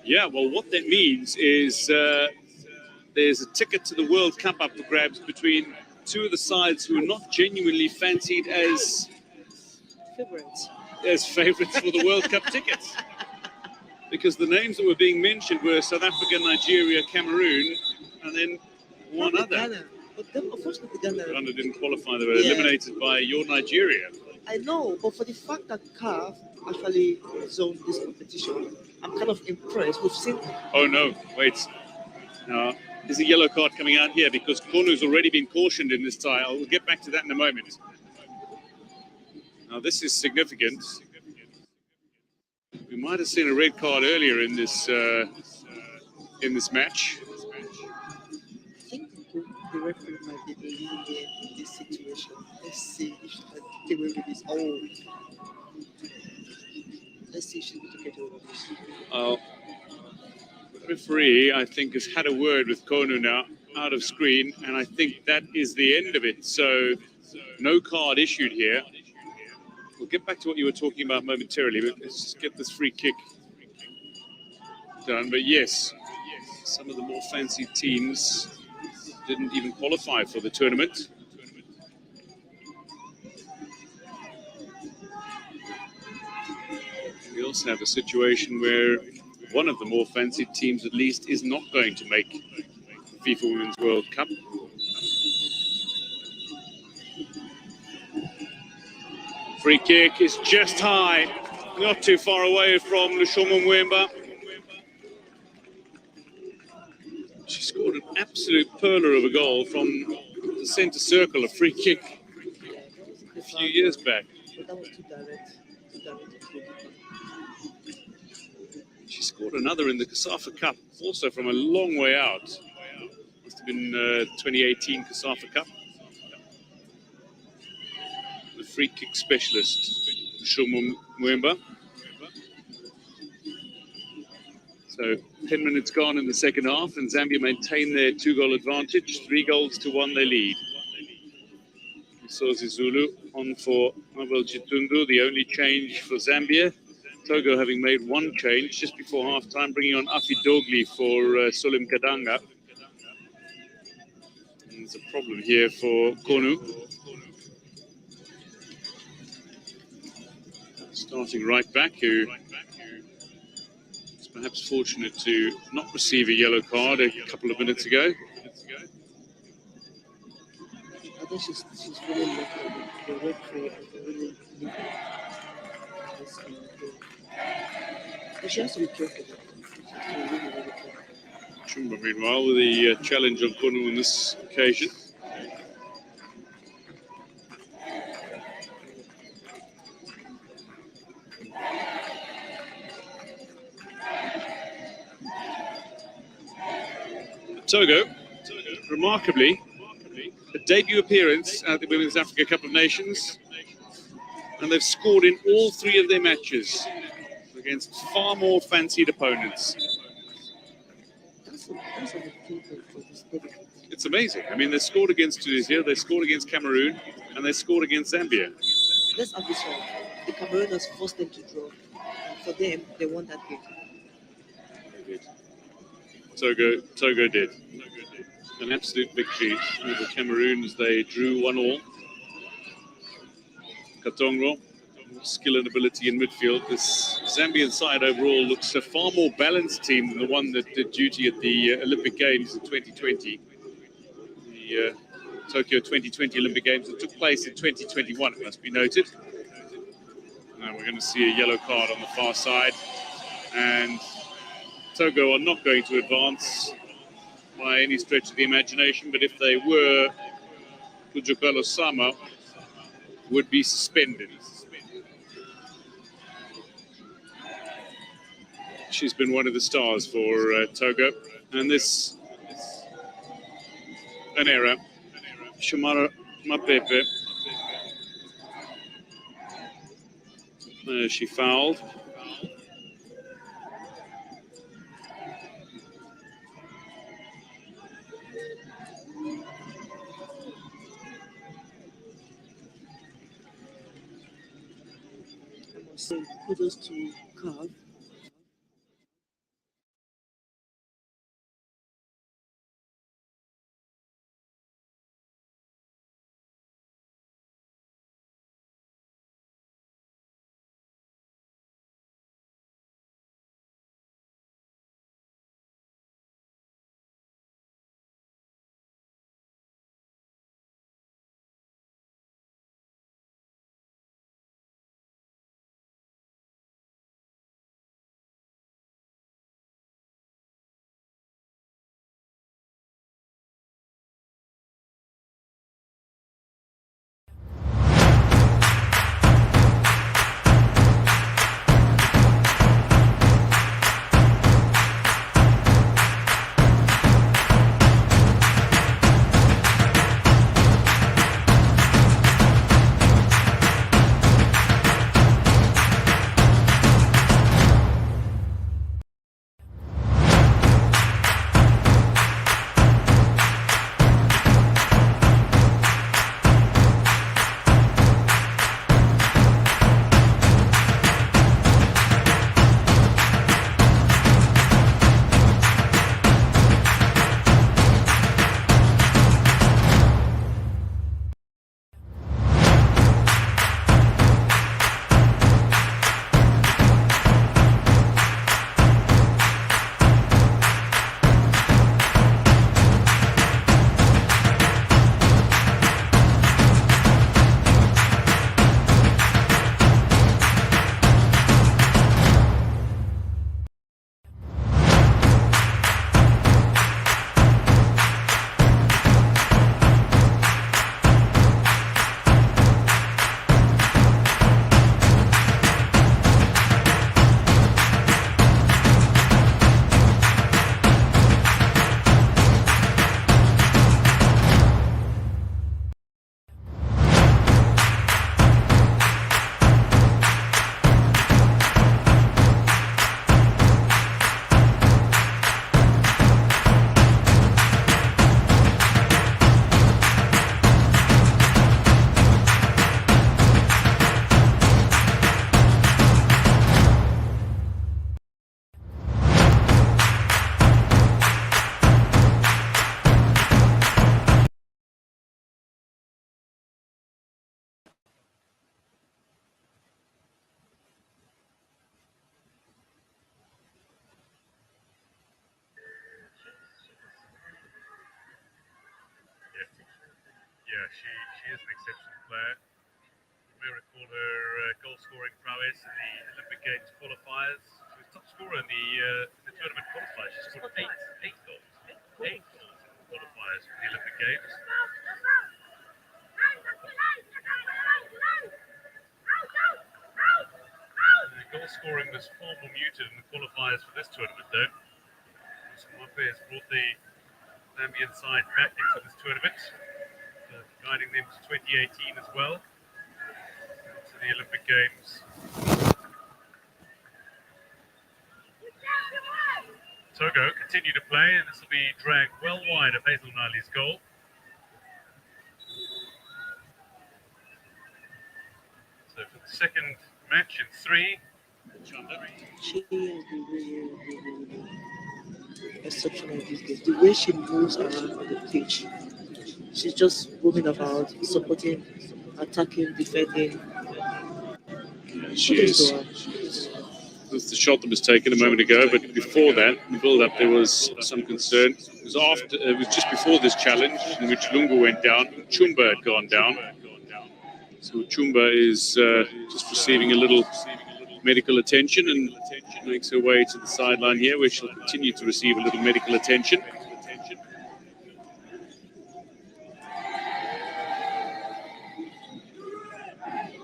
Yeah, well, what that means is there's a ticket to the World Cup up for grabs between two of the sides who are not genuinely fancied as favourites for the World Cup tickets. Because the names that were being mentioned were South Africa, Nigeria, Cameroon, and then one other. Ghana. But then, unfortunately, Ghana didn't qualify. They were eliminated by your Nigeria. I know, but for the fact that CAF actually zoned this competition, I'm kind of impressed. We've seen... Oh, no. Wait. No. There's a yellow card coming out here because Konu's already been cautioned in this tie. I'll get back to that in a moment. Now, this is significant. We might have seen a red card earlier in this match. I think the referee might be lenient in this situation. Let's see if she can get away with this. Oh. Let's see if she's going to get away with this. The referee, I think, has had a word with Konu now, out of screen, and I think that is the end of it. So, no card issued here. We'll get back to what you were talking about momentarily, but let's just get this free kick done. But yes, Some of the more fancy teams didn't even qualify for the tournament. We also have a situation where one of the more fancy teams, at least, is not going to make the FIFA Women's World Cup. Free kick is just high, not too far away from Lushomo Mwemba. She scored an absolute perler of a goal from the centre circle, a free kick a few years back. But that was too direct. She scored another in the Kasafa Cup, also from a long way out. Must have been 2018 Kasafa Cup. The free kick specialist, Lushomo Mwemba. So 10 minutes gone in the second half, and Zambia maintain their 2-goal advantage. 3-1 they lead. Sozi Zulu on for Mabel Chitundu, the only change for Zambia. Togo having made one change just before half-time, bringing on Afi Dogli for Solim Kadanga. And there's a problem here for Konu. Starting right back, who is perhaps fortunate to not receive a yellow card a couple of minutes ago. I think she's really lucky. The referee can really leave this game. But she has to be careful. She has to be really, really careful. Chumba, meanwhile, with the challenge on Konu on this occasion. Togo, remarkably, a debut appearance at the Women's Africa Cup of Nations, and they've scored in all 3 of their matches against far more fancied opponents. That's a big thing for this debut. It's amazing. I mean, they scored against Tunisia, they scored against Cameroon, and they scored against Zambia. Let's have this one. The Camerooners forced them to draw. And for them, they won that game. Togo did. An absolute victory over Cameroon as they drew 1-1. Katongro, skill and ability in midfield. This Zambian side overall looks a far more balanced team than the one that did duty at the Olympic Games in 2020. The Tokyo 2020 Olympic Games that took place in 2021, it must be noted. Now we're going to see a yellow card on the far side. And Togo are not going to advance by any stretch of the imagination, but if they were, Kujokalo Sama would be suspended. She's been one of the stars for Togo, and this an error. Shamara Mapepe. She fouled. I must say, kudos to Carl. she is an exceptional player. You may recall her goal-scoring prowess in the Olympic Games qualifiers. She was top scorer in the tournament qualifiers. She scored eight goals. Eight goals in the qualifiers for the Olympic Games. Goal scoring was far more muted in the qualifiers for this tournament, though. Mbappe has brought the Zambian side back into this tournament, guiding them to 2018 as well, to the Olympic Games. Togo continue to play, and this will be dragged well wide of Hazel Nali's goal. So for the second match in 3, She has been really exceptional in this game. The way she moves around on the pitch, she's just roaming about, supporting, attacking, defending. She is. That's the shot that was taken a moment ago, but before that, the build-up, there was some concern. It was just before this challenge in which Lungu went down. Chumba had gone down. So Chumba is just receiving a little medical attention and makes her way to the sideline here, where she'll continue to receive a little medical attention.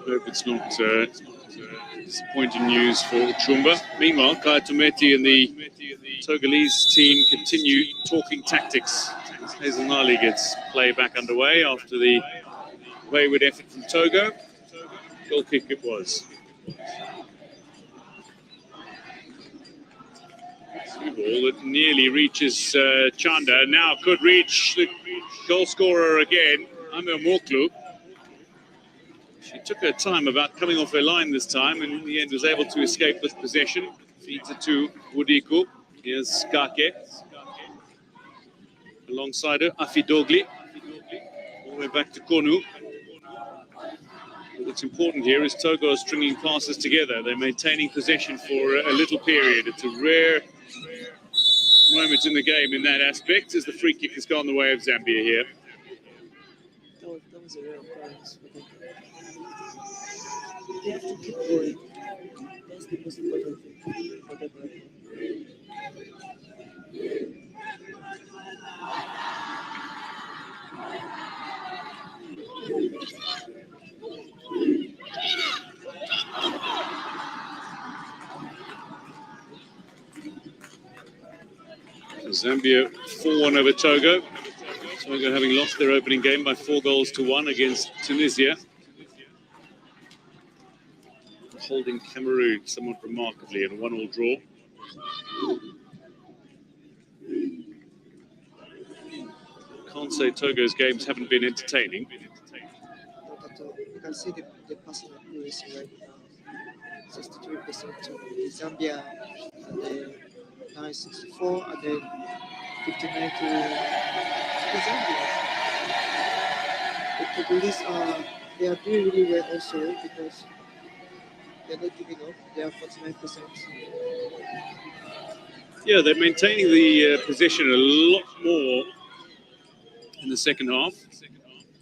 Hope it's not disappointing news for Chumba. Meanwhile, Kaya Tometi and the Togolese team continue talking tactics. Hazel Nali gets play back underway after the wayward effort from Togo. Goal kick it was. Ball that nearly reaches Chanda, now could reach the goal scorer again, Amir Moklu. She took her time about coming off her line this time, and in the end was able to escape with possession. Feeds it to Wudiku. Here's Skake. Alongside her, Afidogli. All the way back to Konu. What's important here is Togo is stringing passes together. They're maintaining possession for a little period. It's a rare moment in the game in that aspect, as the free kick has gone the way of Zambia here. That was a rare occurrence for them. They have to keep going. That's the most important thing for them right Zambia 4-1 over Togo. Togo having lost their opening game by 4-1 against Tunisia. Holding Cameroon somewhat remarkably in a 1-1 draw. Can't say Togo's games haven't been entertaining. now. You can see the passing accuracy right now. 63% to Zambia, and then now it's 64, and then 59 to the Zambia. The Togolese they are doing really well also, because they're not giving up. They are 49%. Yeah, they're maintaining the position a lot more in the second half.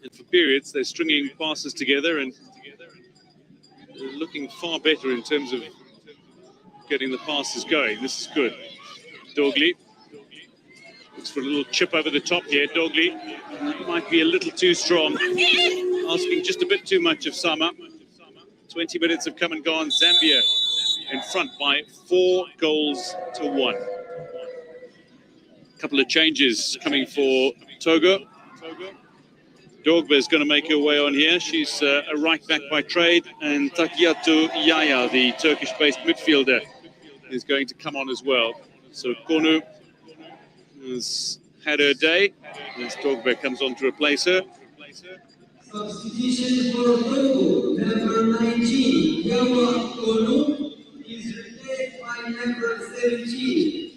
And for periods, they're stringing passes together and looking far better in terms of getting the passes going. This is good. Dogli looks for a little chip over the top here. Dogli might be a little too strong, asking just a bit too much of Sama. 20 minutes have come and gone. Zambia in front by 4-1. A couple of changes coming for Togo. Dogba is going to make her way on here. She's a right back by trade, and Takiatu Yaya, the Turkish-based midfielder, is going to come on as well. So Konu has had her day, as Dogba comes on to replace her. Substitution for Togo, number 19, Yawa Konu, is replaced by number 17,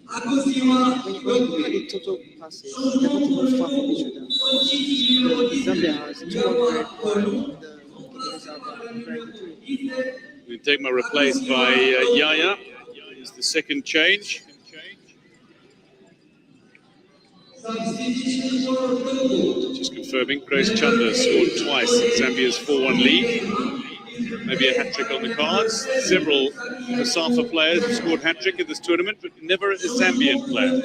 Agusima When you look at the total passes, they're not even far from each other. Zambia has 200, and the Togolese have 103. Tegma replaced by Yaya is the second change. Substitution for Togo. Just confirming, Grace Chanda scored twice in Zambia's 4-1 lead. Maybe a hat-trick on the cards. Several Kasafa players have scored hat-trick in this tournament, but never a Zambian player.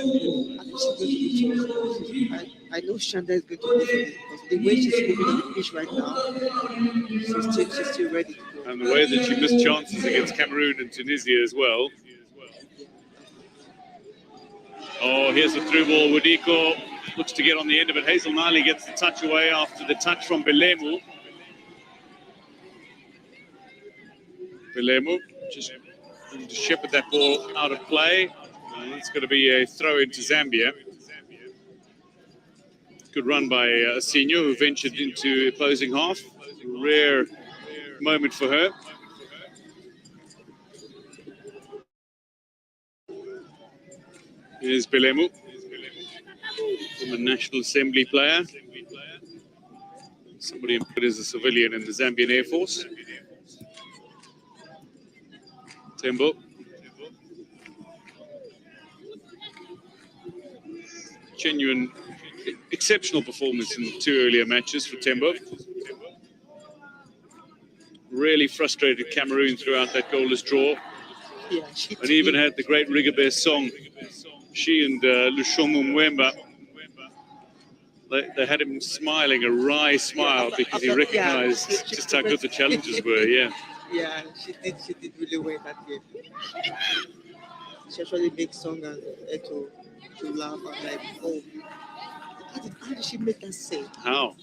I know Shanda is going to go for this because the way she's moving on the pitch right now, she's still ready to go. And the way that she missed chances against Cameroon and Tunisia as well. Oh, here's the through ball. Wadiko looks to get on the end of it. Hazel Nali gets the touch away after the touch from Belemu. Belemu just looking to shepherd that ball out of play. And it's going to be a throw into Zambia. Good run by Asinho, who ventured into opposing half. Rare moment for her. Here's Belemu, from a National Assembly player. Somebody employed as a civilian in the Zambian Air Force. Tembo. Genuine, exceptional performance in the two earlier matches for Tembo. Really frustrated Cameroon throughout that goalless draw. Yeah, And even had the great Rigobert song. She and Lushomu Mwemba, they had him smiling, a wry smile, because he recognized just how good the challenges were, yeah. Yeah, she did really well that game. She actually makes song and to laugh. I'm like, oh, how did she make that say? How?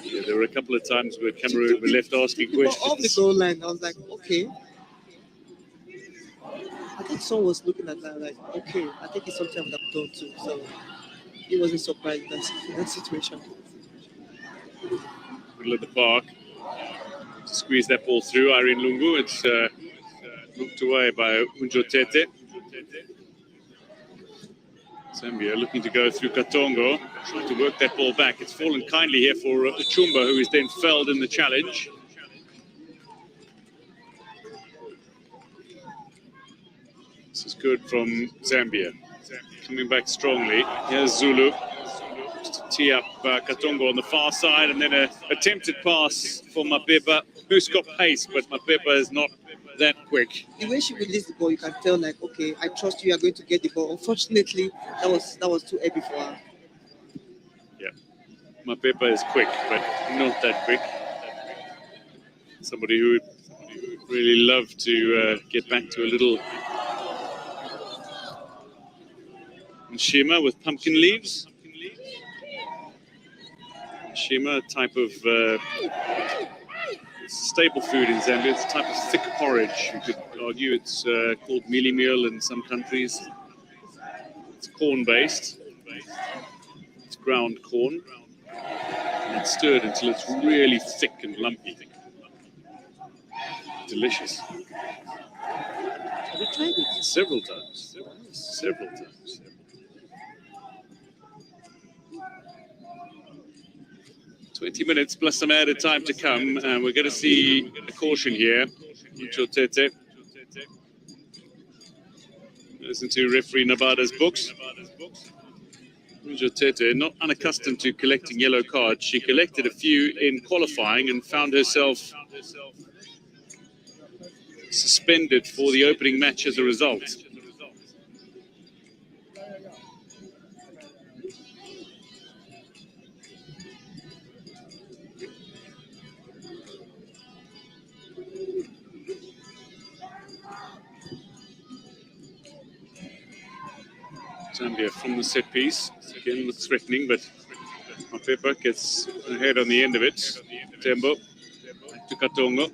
Yeah, there were a couple of times where Cameroon were left asking questions. Off the goal line, I was like, okay. I think someone was looking at that like, okay, I think it's something I would have done too. So he wasn't surprised in that situation. Middle of the park. To squeeze that ball through, Irene Lungu. It's looked away by Unjo Tete. Zambia looking to go through Katongo, trying to work that ball back. It's fallen kindly here for Uchumba, who is then felled in the challenge. This is good from Zambia. Coming back strongly. Here's Zulu. Just to tee up Katongo on the far side, and then an attempted pass for Mapeba, who's got pace, but Mapeba is not that quick. The way she released the ball, you can tell like, okay, I trust you are going to get the ball. Unfortunately, that was too heavy for her. Yeah. Mapeba is quick, but not that quick. Somebody who would really love to get back to a little Shima with pumpkin leaves. Shima, a type of staple food in Zambia. It's a type of thick porridge. You could argue it's called mealie meal in some countries. It's corn-based. It's ground corn. And it's stirred until it's really thick and lumpy. Delicious. Have you tried it? Several times. Several times. 20 minutes plus some added time to come, and we're going to see a caution here. Chotete. Listen to referee Nabada's books. Chotete, not unaccustomed to collecting yellow cards, she collected a few in qualifying and found herself suspended for the opening match as a result. Zambia from the set piece. Again, looks threatening, but Mapeba gets ahead on the end of it. Tembo to Katongo.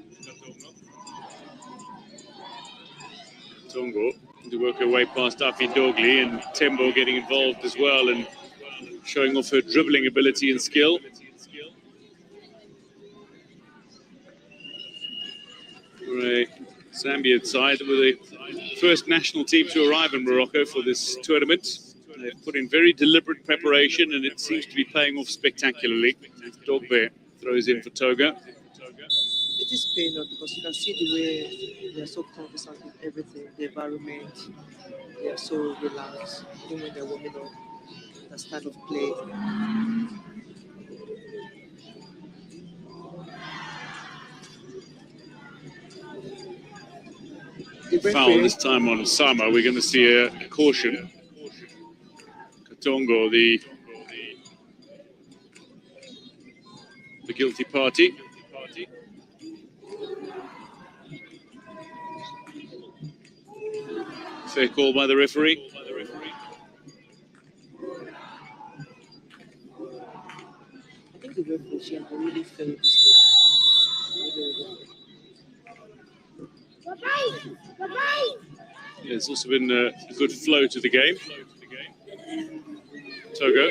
Katongo to work her way past Afi Dogli, and Tembo getting involved as well and showing off her dribbling ability and skill. Right. Zambian side were the first national team to arrive in Morocco for this tournament. They've put in very deliberate preparation, and it seems to be paying off spectacularly. Dogbe throws in for Togo. it is paying off because you can see the way they are so conversant with everything, the environment. They are so relaxed, even when they're warming up. That style of play. The Foul referee, this time on Sama. We're going to see a caution. Katongo, the guilty party. Fair call by the referee. I think the referee she has really failed this game. Yeah, there's also been a good flow to the game. Togo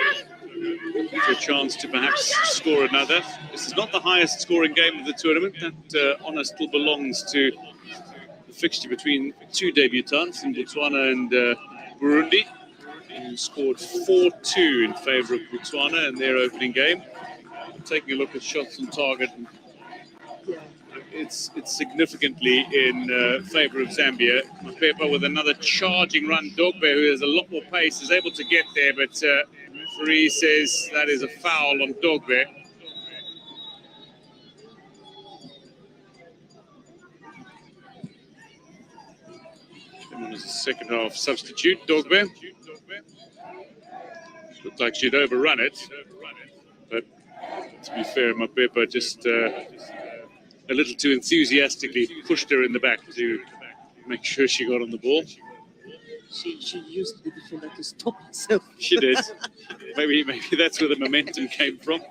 for a chance to perhaps score another. This is not the highest scoring game of the tournament. That honour still belongs to the fixture between two debutants in Botswana and Burundi, who scored 4-2 in favour of Botswana in their opening game. Taking a look at shots on target, it's significantly in favour of Zambia. Mapepa with another charging run. Dogbe, who has a lot more pace, is able to get there, but referee says that is a foul on Dogbe. Came on as a second half substitute, Dogbe. Looked like she'd overrun it, but to be fair, Mapepa just a little too enthusiastically pushed her in the back to make sure she got on the ball. She used the defender to stop herself. She did. Maybe that's where the momentum came from.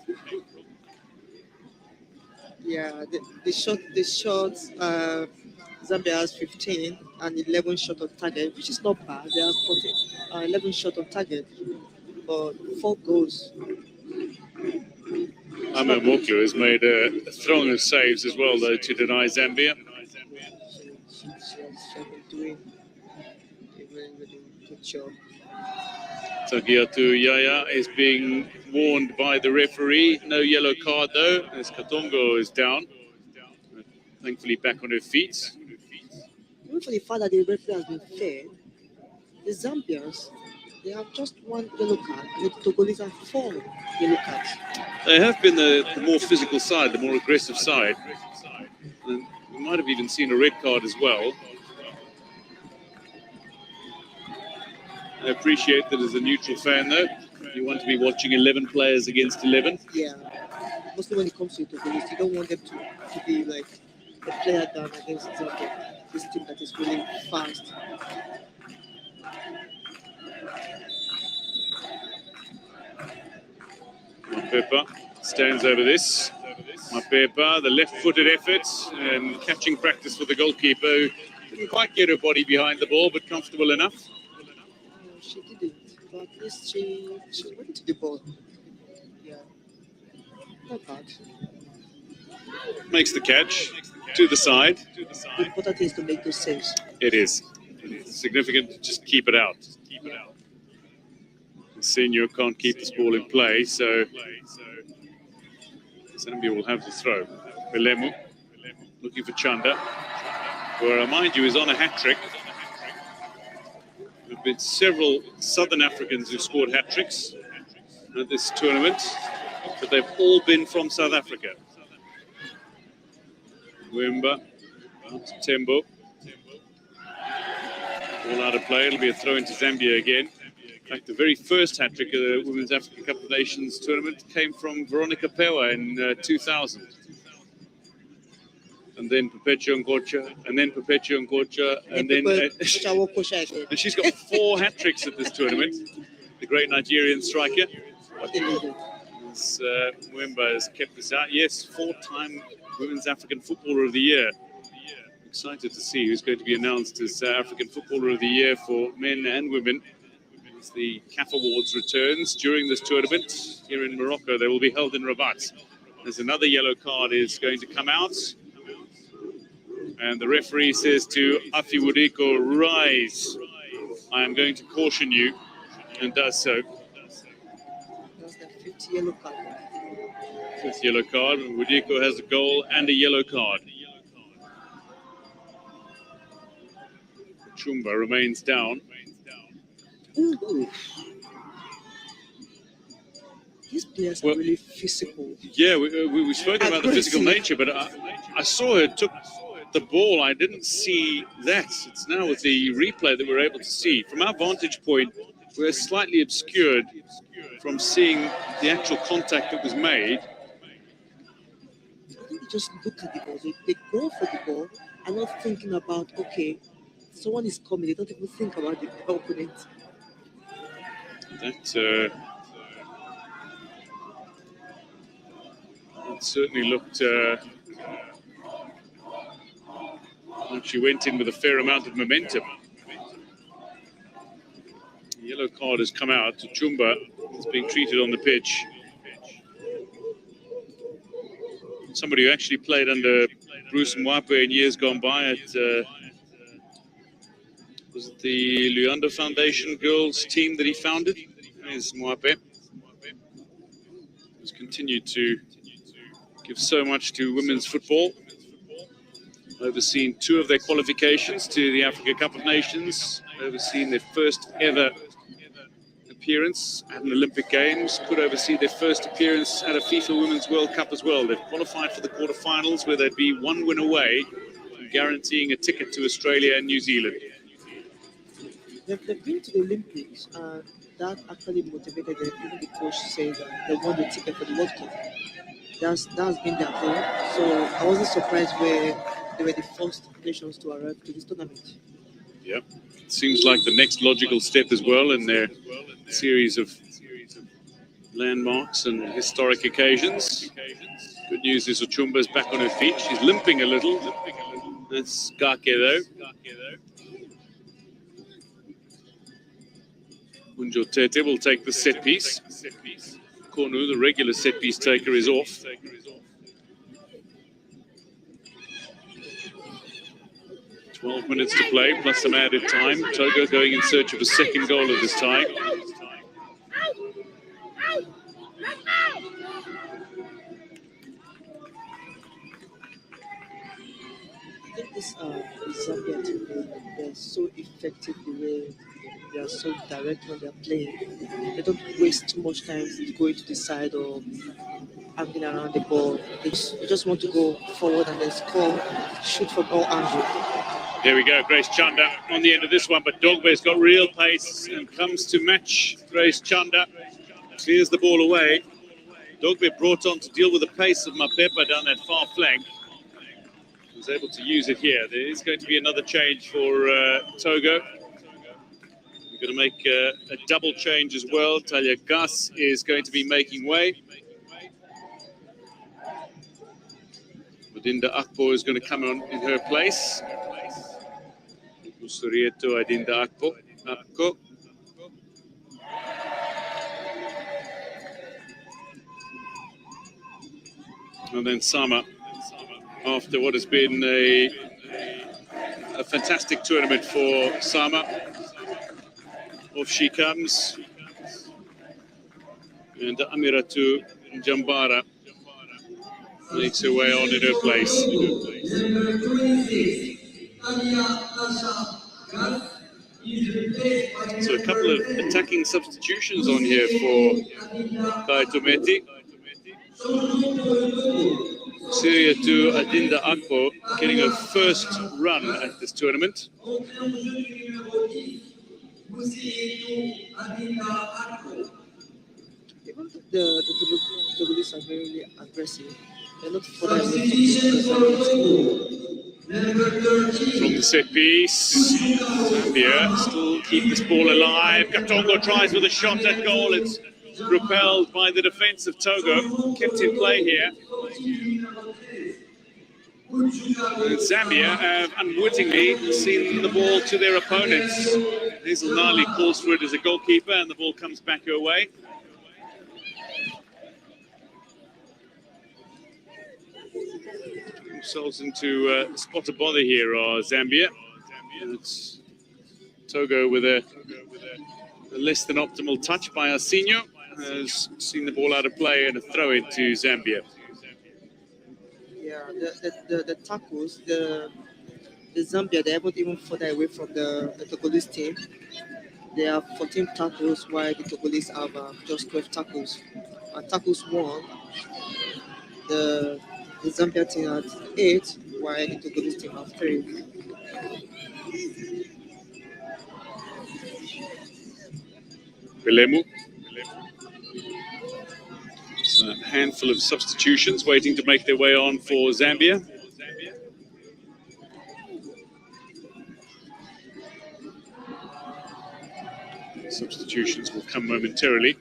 Yeah, the shot. Zambia has 15 and 11 shot on target, which is not bad. They have 11 shot on target, but 4 goals. Amo Moklu has made a throng of saves as well, though, to deny Zambia. She has been doing a really good job. Tagiatu Yaya is being warned by the referee. No yellow card, though, as Katongo is down. Thankfully back on her feet. Even for the fact that the referee has been fair, the Zambians, they have just 1 yellow card, and the Togolese have 4 yellow cards. They have been the more physical side, the more aggressive side. And we might have even seen a red card as well. I appreciate that as a neutral fan, though. You want to be watching 11 players against 11. Yeah, mostly when it comes to Togolese, you don't want them to be like a player down against this team that is really fast. Mapepa stands over this. Mapepa, the left-footed effort and catching practice for the goalkeeper, who didn't quite get her body behind the ball, but comfortable enough. No, she didn't, but at least she went to the ball. Yeah, not bad. Makes the catch to the side. The important thing is to make those saves. It is. It's significant to just keep it out. Senior can't keep this ball in play, so Zambia will have the throw. Belemu looking for Chanda, who, mind you, is on a hat-trick. There have been several Southern Africans who've scored hat-tricks at this tournament, but they've all been from South Africa. Wemba, Tembo. All out of play. It'll be a throw into Zambia again. In fact, the very first hat-trick of the Women's African Cup of Nations tournament came from Veronica Pewa in 2000. And then Perpetua Ngocha, and then Perpetua Ngocha, and then... and she's got 4 hat-tricks at this tournament. The great Nigerian striker. Mwemba has kept this out. Yes, 4-time Women's African Footballer of the Year. Excited to see who's going to be announced as African Footballer of the Year for men and women. As the CAF Awards returns during this tournament here in Morocco, they will be held in Rabat. As another yellow card is going to come out. And the referee says to Afi Wudiko, rise. I am going to caution you, and does so. That's the 5th yellow card. 5th yellow card. Wudiko has a goal and a yellow card. Chumba remains down. Ooh. These players are really physical. Yeah, we spoke about the physical nature, but I saw her took the ball. I didn't see that. It's now with the replay that we're able to see. From our vantage point, we're slightly obscured from seeing the actual contact that was made. I think they just look at the ball. They go for the ball and not thinking about, okay, someone is coming. They don't even think about the opponent. That certainly looked like she went in with a fair amount of momentum. The yellow card has come out. Chumba is being treated on the pitch. Somebody who actually played under Bruce Mwape in years gone by at was it the Luanda Foundation girls team that he founded? Is Mwape. He's continued to give so much to women's football. Overseen 2 of their qualifications to the Africa Cup of Nations. Overseen their first ever appearance at an Olympic Games. Could oversee their first appearance at a FIFA Women's World Cup as well. They've qualified for the quarterfinals, where they'd be 1 win away from guaranteeing a ticket to Australia and New Zealand. They've been to the Olympics, and that actually motivated them. Even the coach said that they won the ticket for the World Cup. That's been their goal. So I wasn't surprised where they were the first nations to arrive to this tournament. Yep. It seems like the next logical step as well in their series of landmarks and historic occasions. Good news is Uchumba's back on her feet. She's limping a little. That's Gake though. Unjo Tete will take the set piece. Konu, the regular set piece taker, is off. "12 minutes to play, plus some added time. Togo going in search of a second goal of this tie. I think this Zambia team, they're so effective the way they are so direct when they're playing. They don't waste too much time going to the side or hanging around the ball. They just want to go forward and then score, shoot from all angles. There we go, Grace Chanda on the end of this one, but Dogbe's got real pace and comes to match Grace Chanda. Clears the ball away. Dogbe brought on to deal with the pace of Mapepa down that far flank. Was able to use it here. There is going to be another change for Togo. We're going to make a double change as well. Talia Gus is going to be making way. Adinda Akpo is going to come on in her place. Surieto Adinda Akpo. And then Sama, after what has been a fantastic tournament for Sama. Off she comes. And Amiratu Jambara makes her way on in her place. So a couple of attacking substitutions on here for Kai Tometi. Syria to Adinda Akpo getting her first run at this tournament. Even the Togolese are very aggressive. They're not further away from the set piece. Zambia still keep this ball alive. Katongo tries with a shot at goal. It's repelled by the defense of Togo. Kept in play here. And Zambia have unwittingly seen the ball to their opponents. Hazel Nali calls for it as a goalkeeper, and the ball comes back her way. Themselves into a spot of bother here are Zambia. It's Togo with a less than optimal touch by Arsenio. Has seen the ball out of play and a throw into Zambia. Yeah, the tackles, the the Zambia, they haven't even further away from the Togolese team. They have 14 tackles, while the Togolese have just 12 tackles. Tackles won, the Zambia team had 8, while the Togolese team have 3. Belemu. So a handful of substitutions waiting to make their way on for Zambia. Substitutions will come momentarily.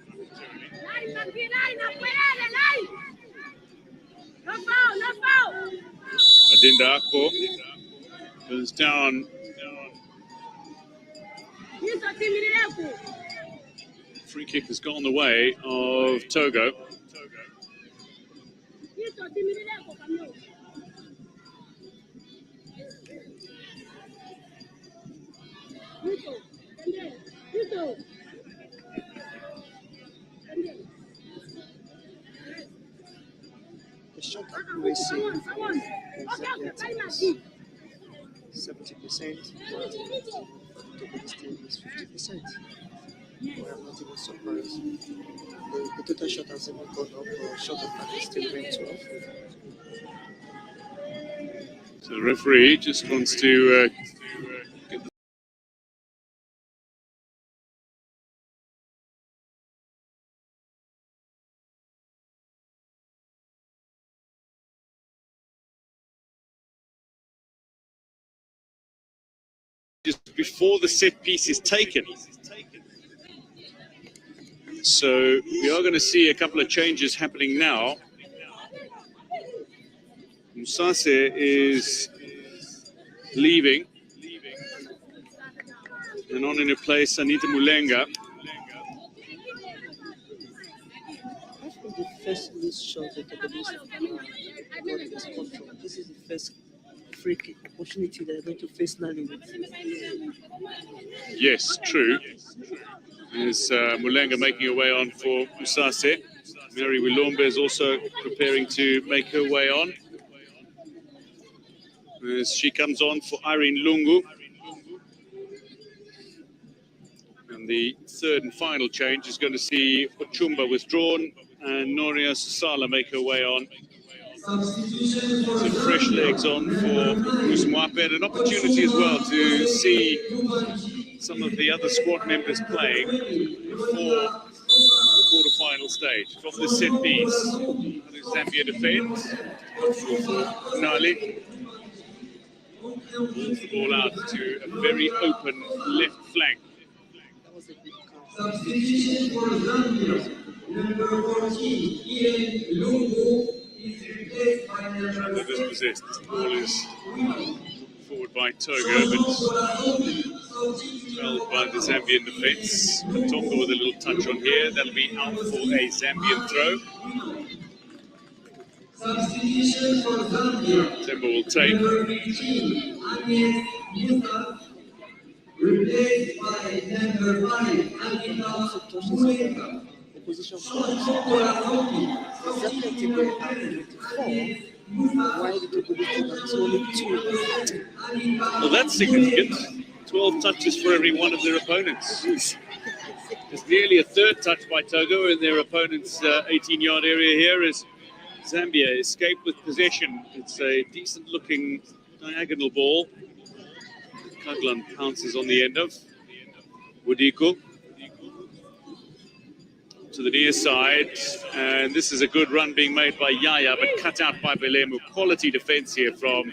Adinda Akpo goes down. Free kick has gone the way of Togo. The shot accuracy of Zambia team is 70%, while Togolese team is 50%. I'm not even surprised. The total shot has even gone up, shot of target still went 12. So the referee just wants to get the just before the set piece is taken. So we are going to see a couple of changes happening now. Musase is leaving. And on in a place, Anita Mulenga. I think the first loose shot that Togolese got is control. This is the first free kick opportunity they're going to face Nani with. Yes, true. Is Mulenga making her way on for Musase. Mary Wilombe is also preparing to make her way on. As she comes on for Irene Lungu. And the third and final change is going to see Ochumba withdrawn and Noria Susala make her way on. So fresh legs on for Usmwape, and an opportunity as well to see some of the other squad members playing before the quarter-final stage. From the set piece, Zambia defends. Nali pulls the ball out to a very open left flank. That was a good count. Substitution for Zambia. Number 14, Ian Lungu is replaced by number 6. Dispossessed. The ball is forward by Togo, but held by the Zambian defence. Tonga with a little touch on here. That'll be out for a Zambian throw. Substitution for Zambia. Temba will take. Number 15, Agnes Yusuf, replaced by number 5, Also Anita touches Mulenga. opposition players. The Zambia team were at 24, while the Togolese team has only 2. Well, that's significant. 12 touches for every one of their opponents. There's nearly a third touch by Togo in their opponent's 18-yard area here as Zambia escaped with possession. It's a decent-looking diagonal ball. Kaglan pounces on the end of. Wudiko to the near side, and this is a good run being made by Yaya, but cut out by Belemu. Quality defense here from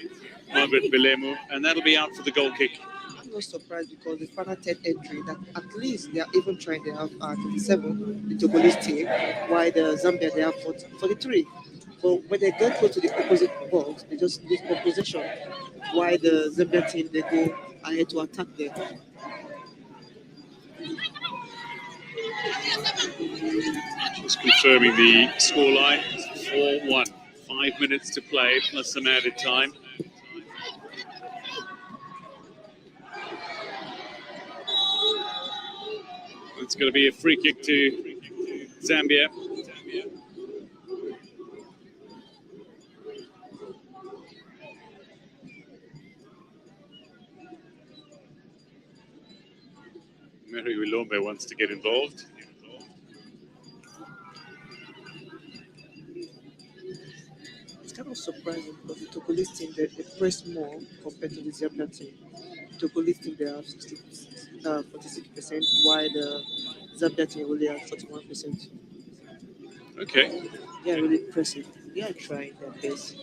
Margaret Belemu, and that'll be out for the goal kick. I'm not surprised because the final third entry that at least they are even trying. They have 27, the Togolese team, while the Zambia they have 43. But when they get close to the opposite box, they just lose possession. While the Zambia team they go ahead to attack them. Just confirming the scoreline, 4-1. 5 minutes to play, plus some added time. It's going to be a free kick to Zambia. Mary Wilombe wants to get involved. It's kind of surprising because the Togolese team they press more compared to the Zambia team. The Togolese team they have 46%, while the Zambia team only have 41%. Okay, They are really impressive. They are trying their best.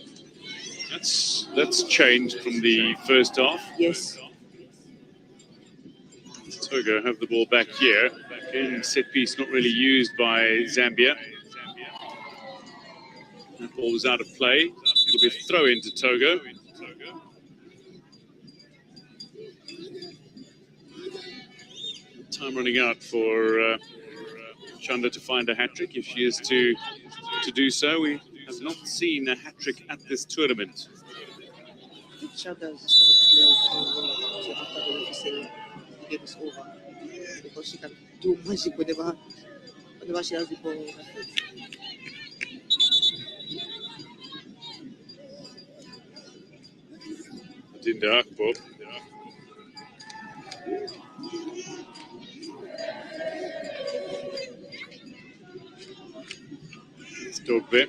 that's changed from the first half. Yes. Togo have the ball back here. Again, set piece not really used by Zambia. That ball was out of play. It'll be a throw into Togo. Time running out for Chanda to find a hat-trick if she is to do so. We have not seen a hat-trick at this tournament. I think Chanda is this kind of player who can after the referee say the game is over because she can do magic whenever she has the ball on her foot. Dinda Akpo. It's Dogbe.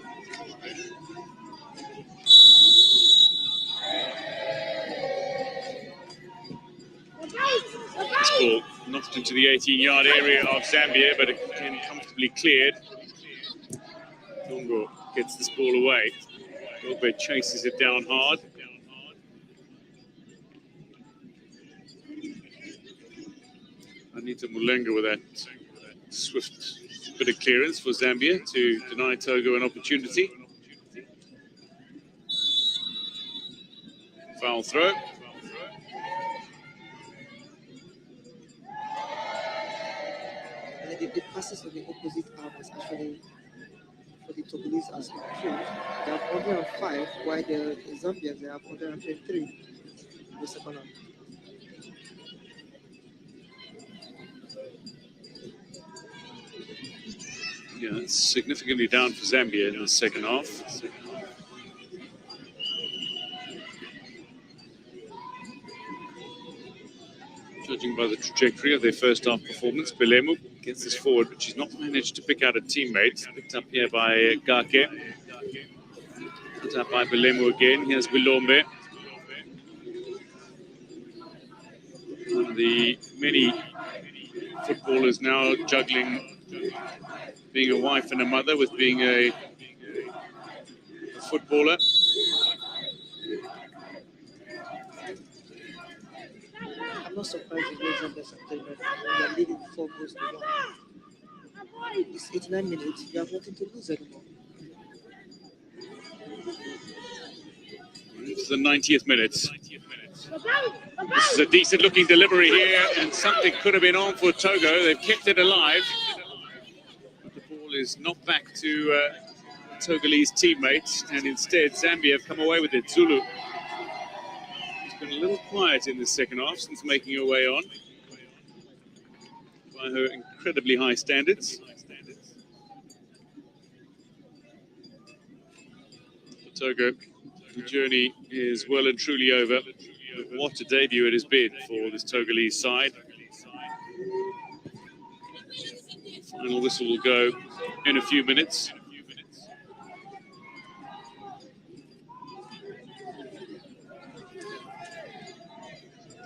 This ball knocked into the 18-yard area of Zambia, but again comfortably cleared. Congo gets this ball away. Dogbe chases it down hard. Anita Mulenga with that swift bit of clearance for Zambia to deny Togo an opportunity. Foul throw. And the passes on the opposite arm is actually for the Togolese has improved. They have 105, while the Zambians they have 123 in the second half. Yeah, it's significantly down for Zambia in the second half. Judging by the trajectory of their first half performance, Belemu gets this forward, but she's not managed to pick out a teammate. Picked up here by Gake. Picked up by Belemu again. Here's Wilombe. One of the many footballers now juggling being a wife and a mother with being a footballer. I'm not surprised if the Zambians are playing that they are leading 4 goals to 1. It's 89 minutes, you have nothing to lose anymore. It's the 90th minute. This is a decent looking delivery here, and something could have been on for Togo. They've kept it alive. But the ball is knocked back to Togolese teammates, and instead Zambia have come away with it. Zulu has been a little quiet in the second half since making her way on by her incredibly high standards. For Togo, the journey is well and truly over. What a debut it has been for this Togolese side. Final whistle will go in a few minutes.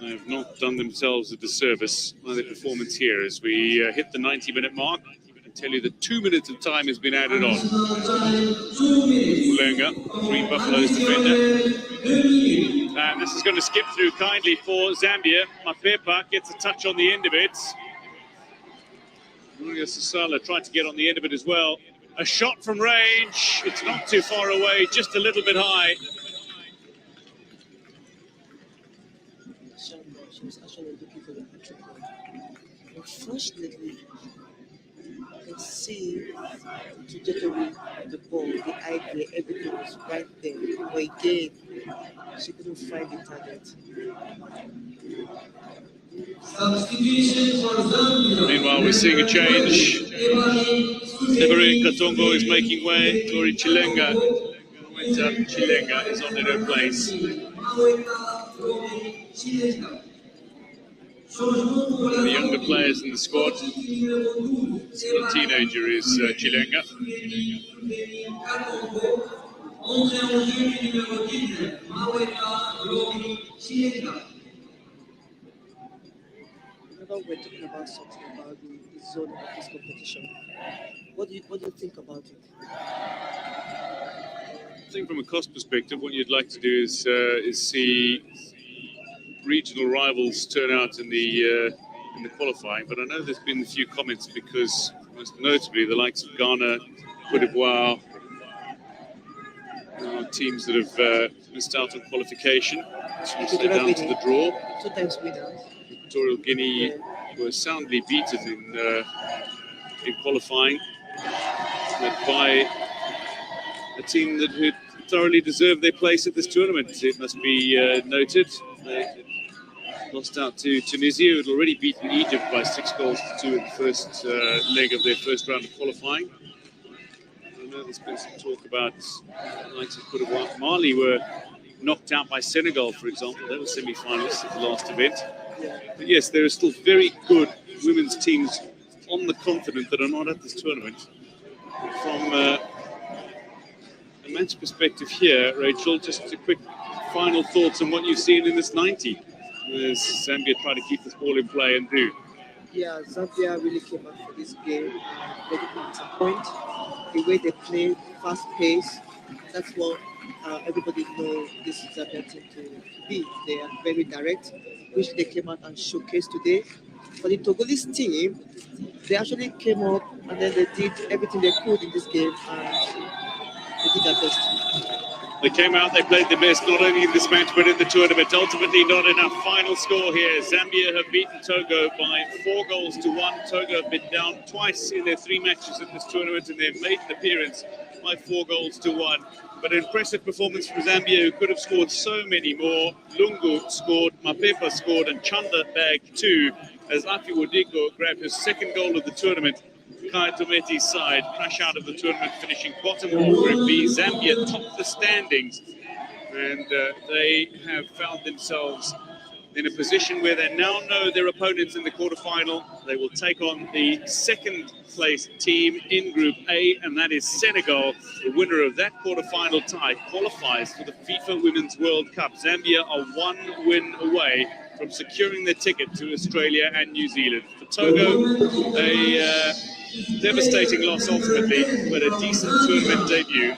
They have not done themselves a disservice by their performance here as we hit the 90-minute mark. I can tell you that 2 minutes of time has been added on. Mulenga, Green Buffaloes defender. And this is going to skip through kindly for Zambia. Mapepa gets a touch on the end of it. Maria Sasala tried to get on the end of it as well. A shot from range. It's not too far away, just a little bit high. She was actually looking for the hat-trick. Unfortunately, you can see the trajectory of the ball, the idea, everything was right there. But again, she couldn't find the target. Substitution for Zambia. Meanwhile, we're seeing a change. Severin Katongo is making way. Tori Chilenga. Chilenga is on in her place. The younger players in the squad, the teenager is Chilenga. Remember, we're talking about something about the zone of this competition. What do you think about it? I think from a cost perspective, what you'd like to do is see regional rivals turn out in the qualifying. But I know there's been a few comments because, most notably, the likes of Ghana, Cote d'Ivoire, teams that have missed out on qualification, so they're down to the draw. 2 times winners. Equatorial Guinea were soundly beaten in qualifying, but by a team that had thoroughly deserved their place at this tournament. It must be noted. They lost out to Tunisia, who had already beaten Egypt by 6-2 in the first leg of their first round of qualifying. I know there's been some talk about the likes of Cote d'Ivoire. Mali were knocked out by Senegal, for example. They were semi-finalists at the last event. But yes, there are still very good women's teams on the continent that are not at this tournament. From a match perspective here, Rachel, just a quick final thoughts on what you've seen in this 90 as Zambia try to keep this ball in play and do. Yeah, Zambia really came out for this game. They didn't disappoint. The way they play, fast pace, that's what everybody knows this Zambia team to be. They are very direct, which they came out and showcased today. For the Togolese team, they actually came up and then they did everything they could in this game and they did their best. They came out, they played their best, not only in this match, but in the tournament. Ultimately, not enough. Final score here. Zambia have beaten Togo by 4-1. Togo have been down twice in their 3 matches at this tournament, and they've made an appearance by 4-1. But an impressive performance from Zambia, who could have scored so many more. Lungu scored, Mapepa scored, and Chanda bagged 2, as Afi Wodiko grabbed his 2nd goal of the tournament. Kai Tometi's side crash out of the tournament, finishing bottom of Group B. Zambia top the standings, and they have found themselves in a position where they now know their opponents in the quarterfinal. They will take on the 2nd place team in Group A, and that is Senegal. The winner of that quarterfinal tie qualifies for the FIFA Women's World Cup. Zambia are 1 win away from securing their ticket to Australia and New Zealand. For Togo, a devastating loss ultimately, but a decent tournament debut.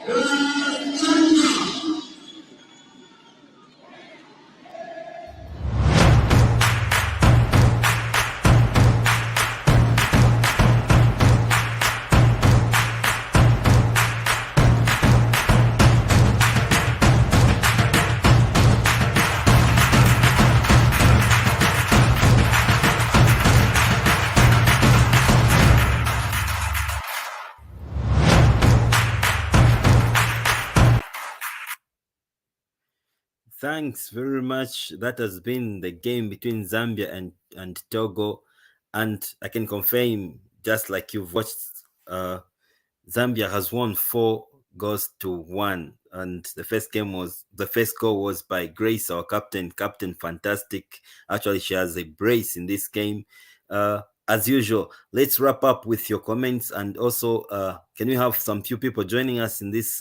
Thanks very much. That has been the game between Zambia and Togo. And I can confirm, just like you've watched, Zambia has won 4-1. And the first goal was by Grace, our captain. Captain Fantastic. Actually, she has a brace in this game. As usual, let's wrap up with your comments, and also can we have some few people joining us in this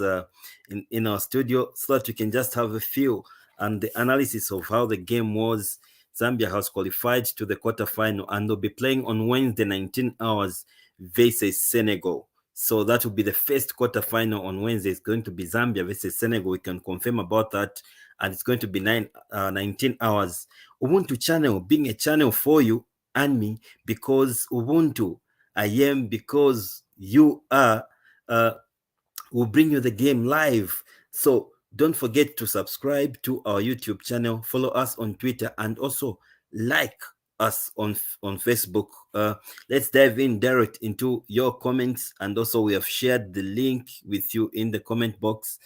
in our studio so that we can just have a feel and the analysis of how the game was. Zambia has qualified to the quarterfinal, and they'll be playing on Wednesday, 19 hours, versus Senegal. So that will be the first quarterfinal on Wednesday. It's going to be Zambia versus Senegal. We can confirm about that, and it's going to be 19 hours. Ubuntu channel being a channel for you and me, because Ubuntu, I am, because you are, will bring you the game live. So don't forget to subscribe to our YouTube channel, follow us on Twitter, and also like us on Facebook. Let's dive in direct into your comments, and also we have shared the link with you in the comment box.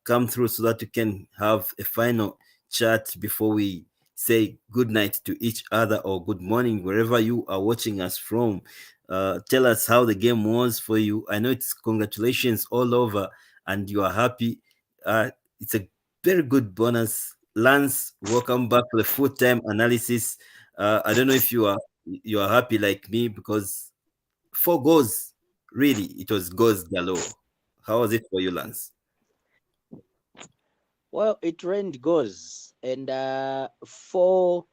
Come through so that you can have a final chat before we say good night to each other, or good morning wherever you are watching us from. Tell us how the game was for you. I know it's congratulations all over and you are happy. It's a very good bonus. Lance, welcome back to the full-time analysis. I don't know if you are happy like me because 4 goals, really, it was goals galore. How was it for you, Lance? Well, it rained goals, and four.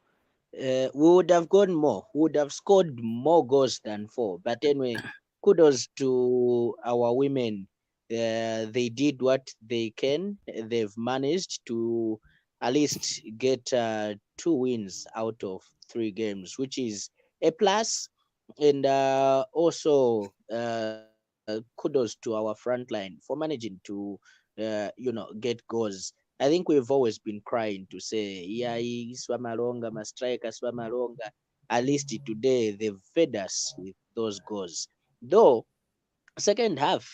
We would have gone more. We would have scored more goals than four. But anyway, kudos to our women. They did what they can. They've managed to at least get 2 wins out of 3 games, which is a plus. And also, kudos to our front line for managing to, get goals. I think we've always been crying to say, yeah, Swamalonga, my striker, Swamalonga. At least today they've fed us with those goals. Though, second half,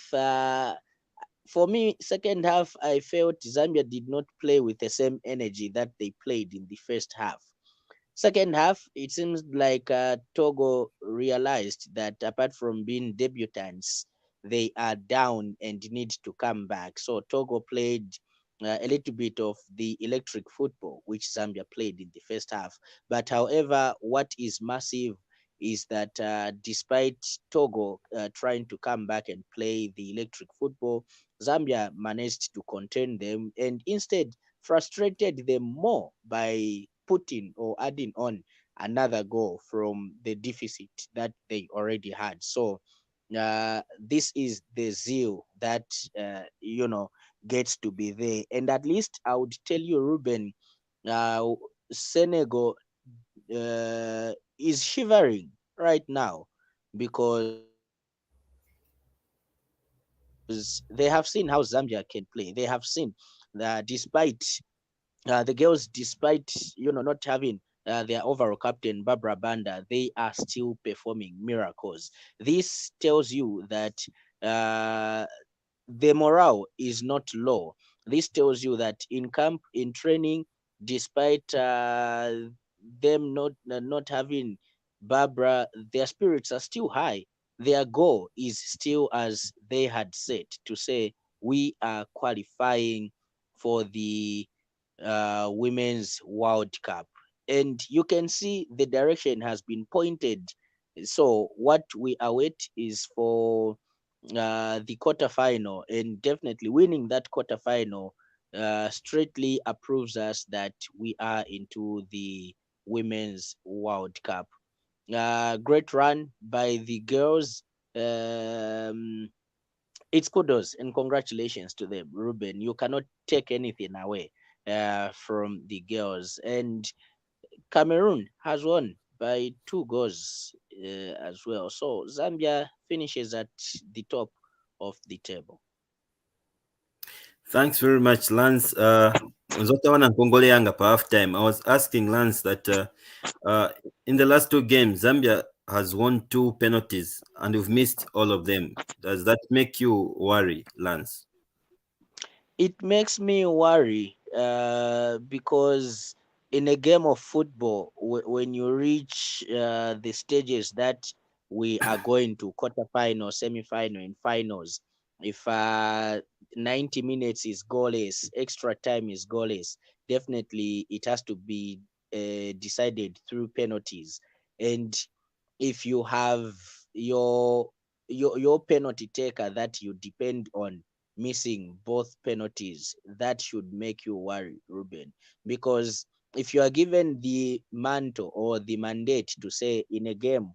for me, second half, I felt Zambia did not play with the same energy that they played in the first half. Second half, it seems like Togo realized that apart from being debutants, they are down and need to come back. So Togo played a little bit of the electric football, which Zambia played in the first half. But however, what is massive is that despite Togo trying to come back and play the electric football, Zambia managed to contain them and instead frustrated them more by putting or adding on another goal from the deficit that they already had. So this is the zeal that gets to be there. And at least I would tell you, Ruben, uh, Senegal is shivering right now because they have seen how Zambia can play. They have seen that despite the girls, despite not having their overall captain Barbara Banda, they are still performing miracles. This tells you that uh, the morale is not low. This tells you that in camp, in training, despite them not having Barbara, their spirits are still high. Their goal is still as they had said to say we are qualifying for the Women's World Cup, and you can see the direction has been pointed. So what we await is for the quarterfinal, and definitely winning that quarterfinal straightly approves us that we are into the Women's World Cup. Great run by the girls. Um, it's kudos and congratulations to them, Ruben. You cannot take anything away from the girls. And Cameroon has won by 2 goals as well. So Zambia finishes at the top of the table. Thanks very much, Lance. Nzotaona Nkongole Yanga per half time. I was asking Lance that uh, in the last 2 games, Zambia has won 2 penalties and we've missed all of them. Does that make you worry, Lance? It makes me worry because in a game of football, when you reach the stages that we are going to quarterfinal, semi-final, and finals, if 90 minutes is goalless, extra time is goalless, definitely it has to be decided through penalties. And if you have your your penalty taker that you depend on missing both penalties, that should make you worry, Ruben. Because if you are given the mantle or the mandate to say in a game,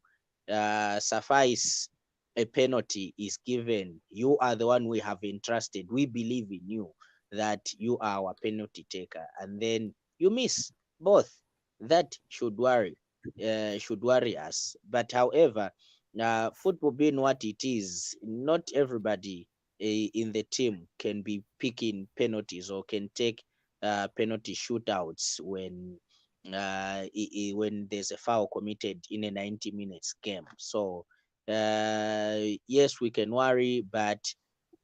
suffice a penalty is given, you are the one we have entrusted. We believe in you that you are our penalty taker, and then you miss both. That should worry us. But however, football being what it is, not everybody in the team can be picking penalties or can take penalty shootouts when there's a foul committed in a 90 minutes game. So yes, we can worry, but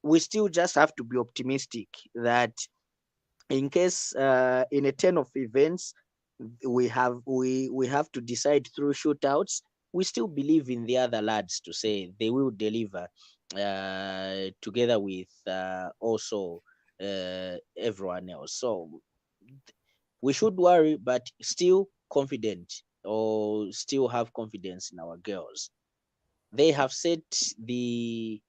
we still just have to be optimistic that in case in a 10 of events we have to decide through shootouts, we still believe in the other lads to say they will deliver together with also everyone else. So we should worry, but still confident or still have confidence in our girls. They have set the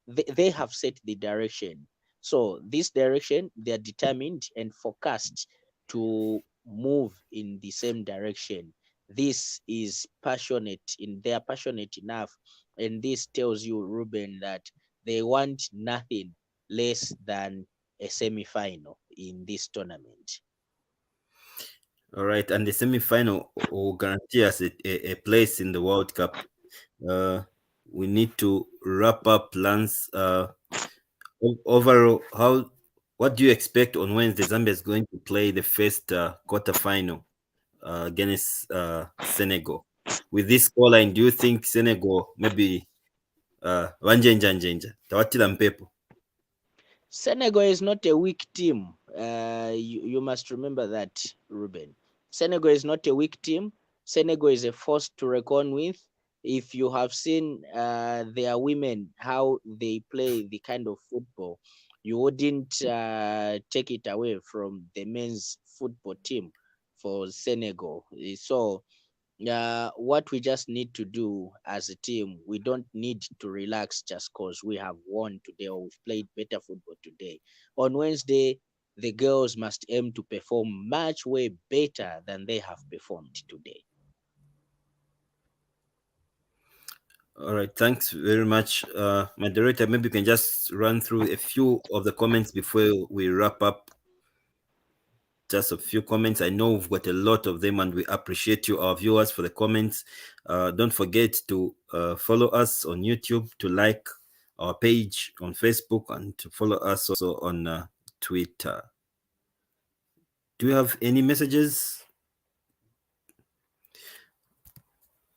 they have set the direction. So this direction, they are determined and forecast to move in the same direction. This is passionate in they are passionate enough, and this tells you, Ruben, that they want nothing less than a semi-final in this tournament. All right, and the semi-final will guarantee us a place in the World Cup. We need to wrap up, Lance. Overall, what do you expect on Wednesday? Zambia is going to play the first quarterfinal against Senegal. With this scoreline, do you think Senegal maybe wanjenja tawatila mpepo? Senegal is not a weak team. You must remember that, Ruben. Senegal is not a weak team. Senegal is a force to reckon with. If you have seen their women, how they play the kind of football, you wouldn't take it away from the men's football team for Senegal. So what we just need to do as a team, we don't need to relax just because we have won today or we've played better football today. On Wednesday, the girls must aim to perform much way better than they have performed today. All right, thanks very much, moderator. Maybe you can just run through a few of the comments before we wrap up. Just a few comments. I know we've got a lot of them, and we appreciate you, our viewers, for the comments. Don't forget to follow us on YouTube, to like our page on Facebook, and to follow us also on Twitter. Do you have any messages?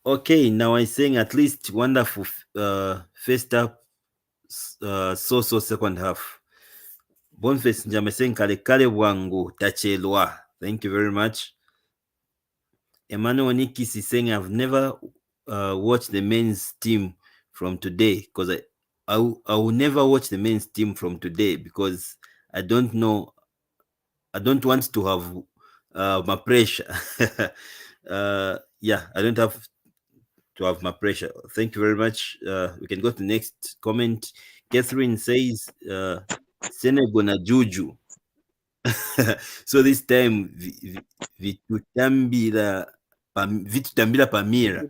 Okay, now I'm saying at least wonderful first half, so second half. Boniface Njame saying kale kale wangu tachelwa. Thank you very much. Emmanuel Nikis is saying I've never watched the men's team from today because I will never watch the men's team from today because I don't know. I don't want to have my pressure. Yeah, I don't have to have my pressure. Thank you very much. We can go to the next comment. Catherine says Senegal na juju. So this time vitutambila pamira.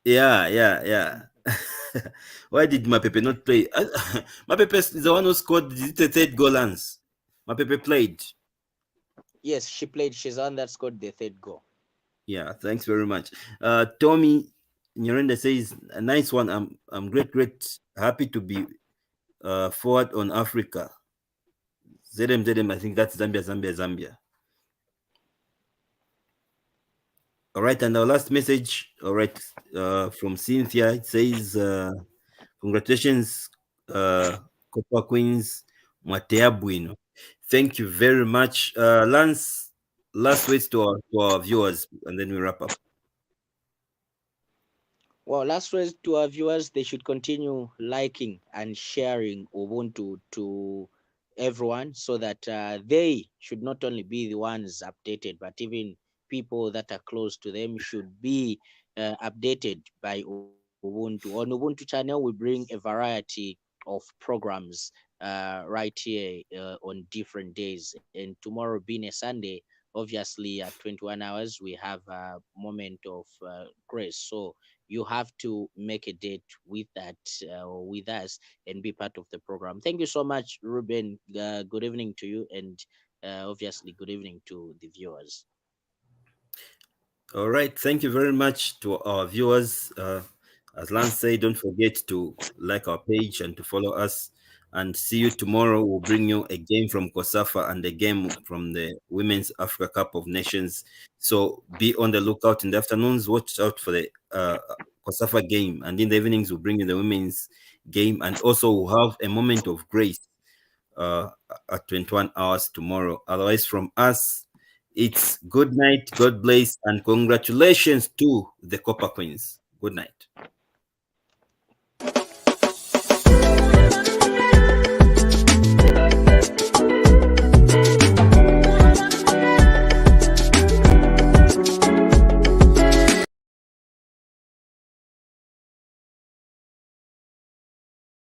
Yeah. Why did Mapepe not play? Mapepe is the one who scored the third goal, Lance. Mapepe played. Yes, she played. She's the one that scored the third goal. Yeah, thanks very much. Tommy Nyarenda says, a nice one. I'm great. Happy to be forward on Africa. ZM, I think that's Zambia. All right, and our last message, all right, from Cynthia, it says, congratulations, Copa Queens, Mateabuino. Thank you very much. Lance, last words to our viewers, and then we wrap up. Well, last words to our viewers, they should continue liking and sharing Ubuntu to everyone so that they should not only be the ones updated, but even people that are close to them should be updated by Ubuntu. On Ubuntu channel, we bring a variety of programs right here on different days. And tomorrow being a Sunday, obviously at 21 hours, we have a moment of grace. So you have to make a date with that with us and be part of the program. Thank you so much, Ruben. Good evening to you, and obviously good evening to the viewers. All right, thank you very much to our viewers. As Lance said, don't forget to like our page and to follow us, and see you tomorrow. We'll bring you a game from COSAFA and a game from the Women's Africa Cup of Nations. So be on the lookout in the afternoons. Watch out for the COSAFA game, and in the evenings we'll bring you the women's game, and also we'll have a moment of grace at 21 hours tomorrow. Otherwise, from us, it's good night, God bless, and congratulations to the Copa Queens. Good night.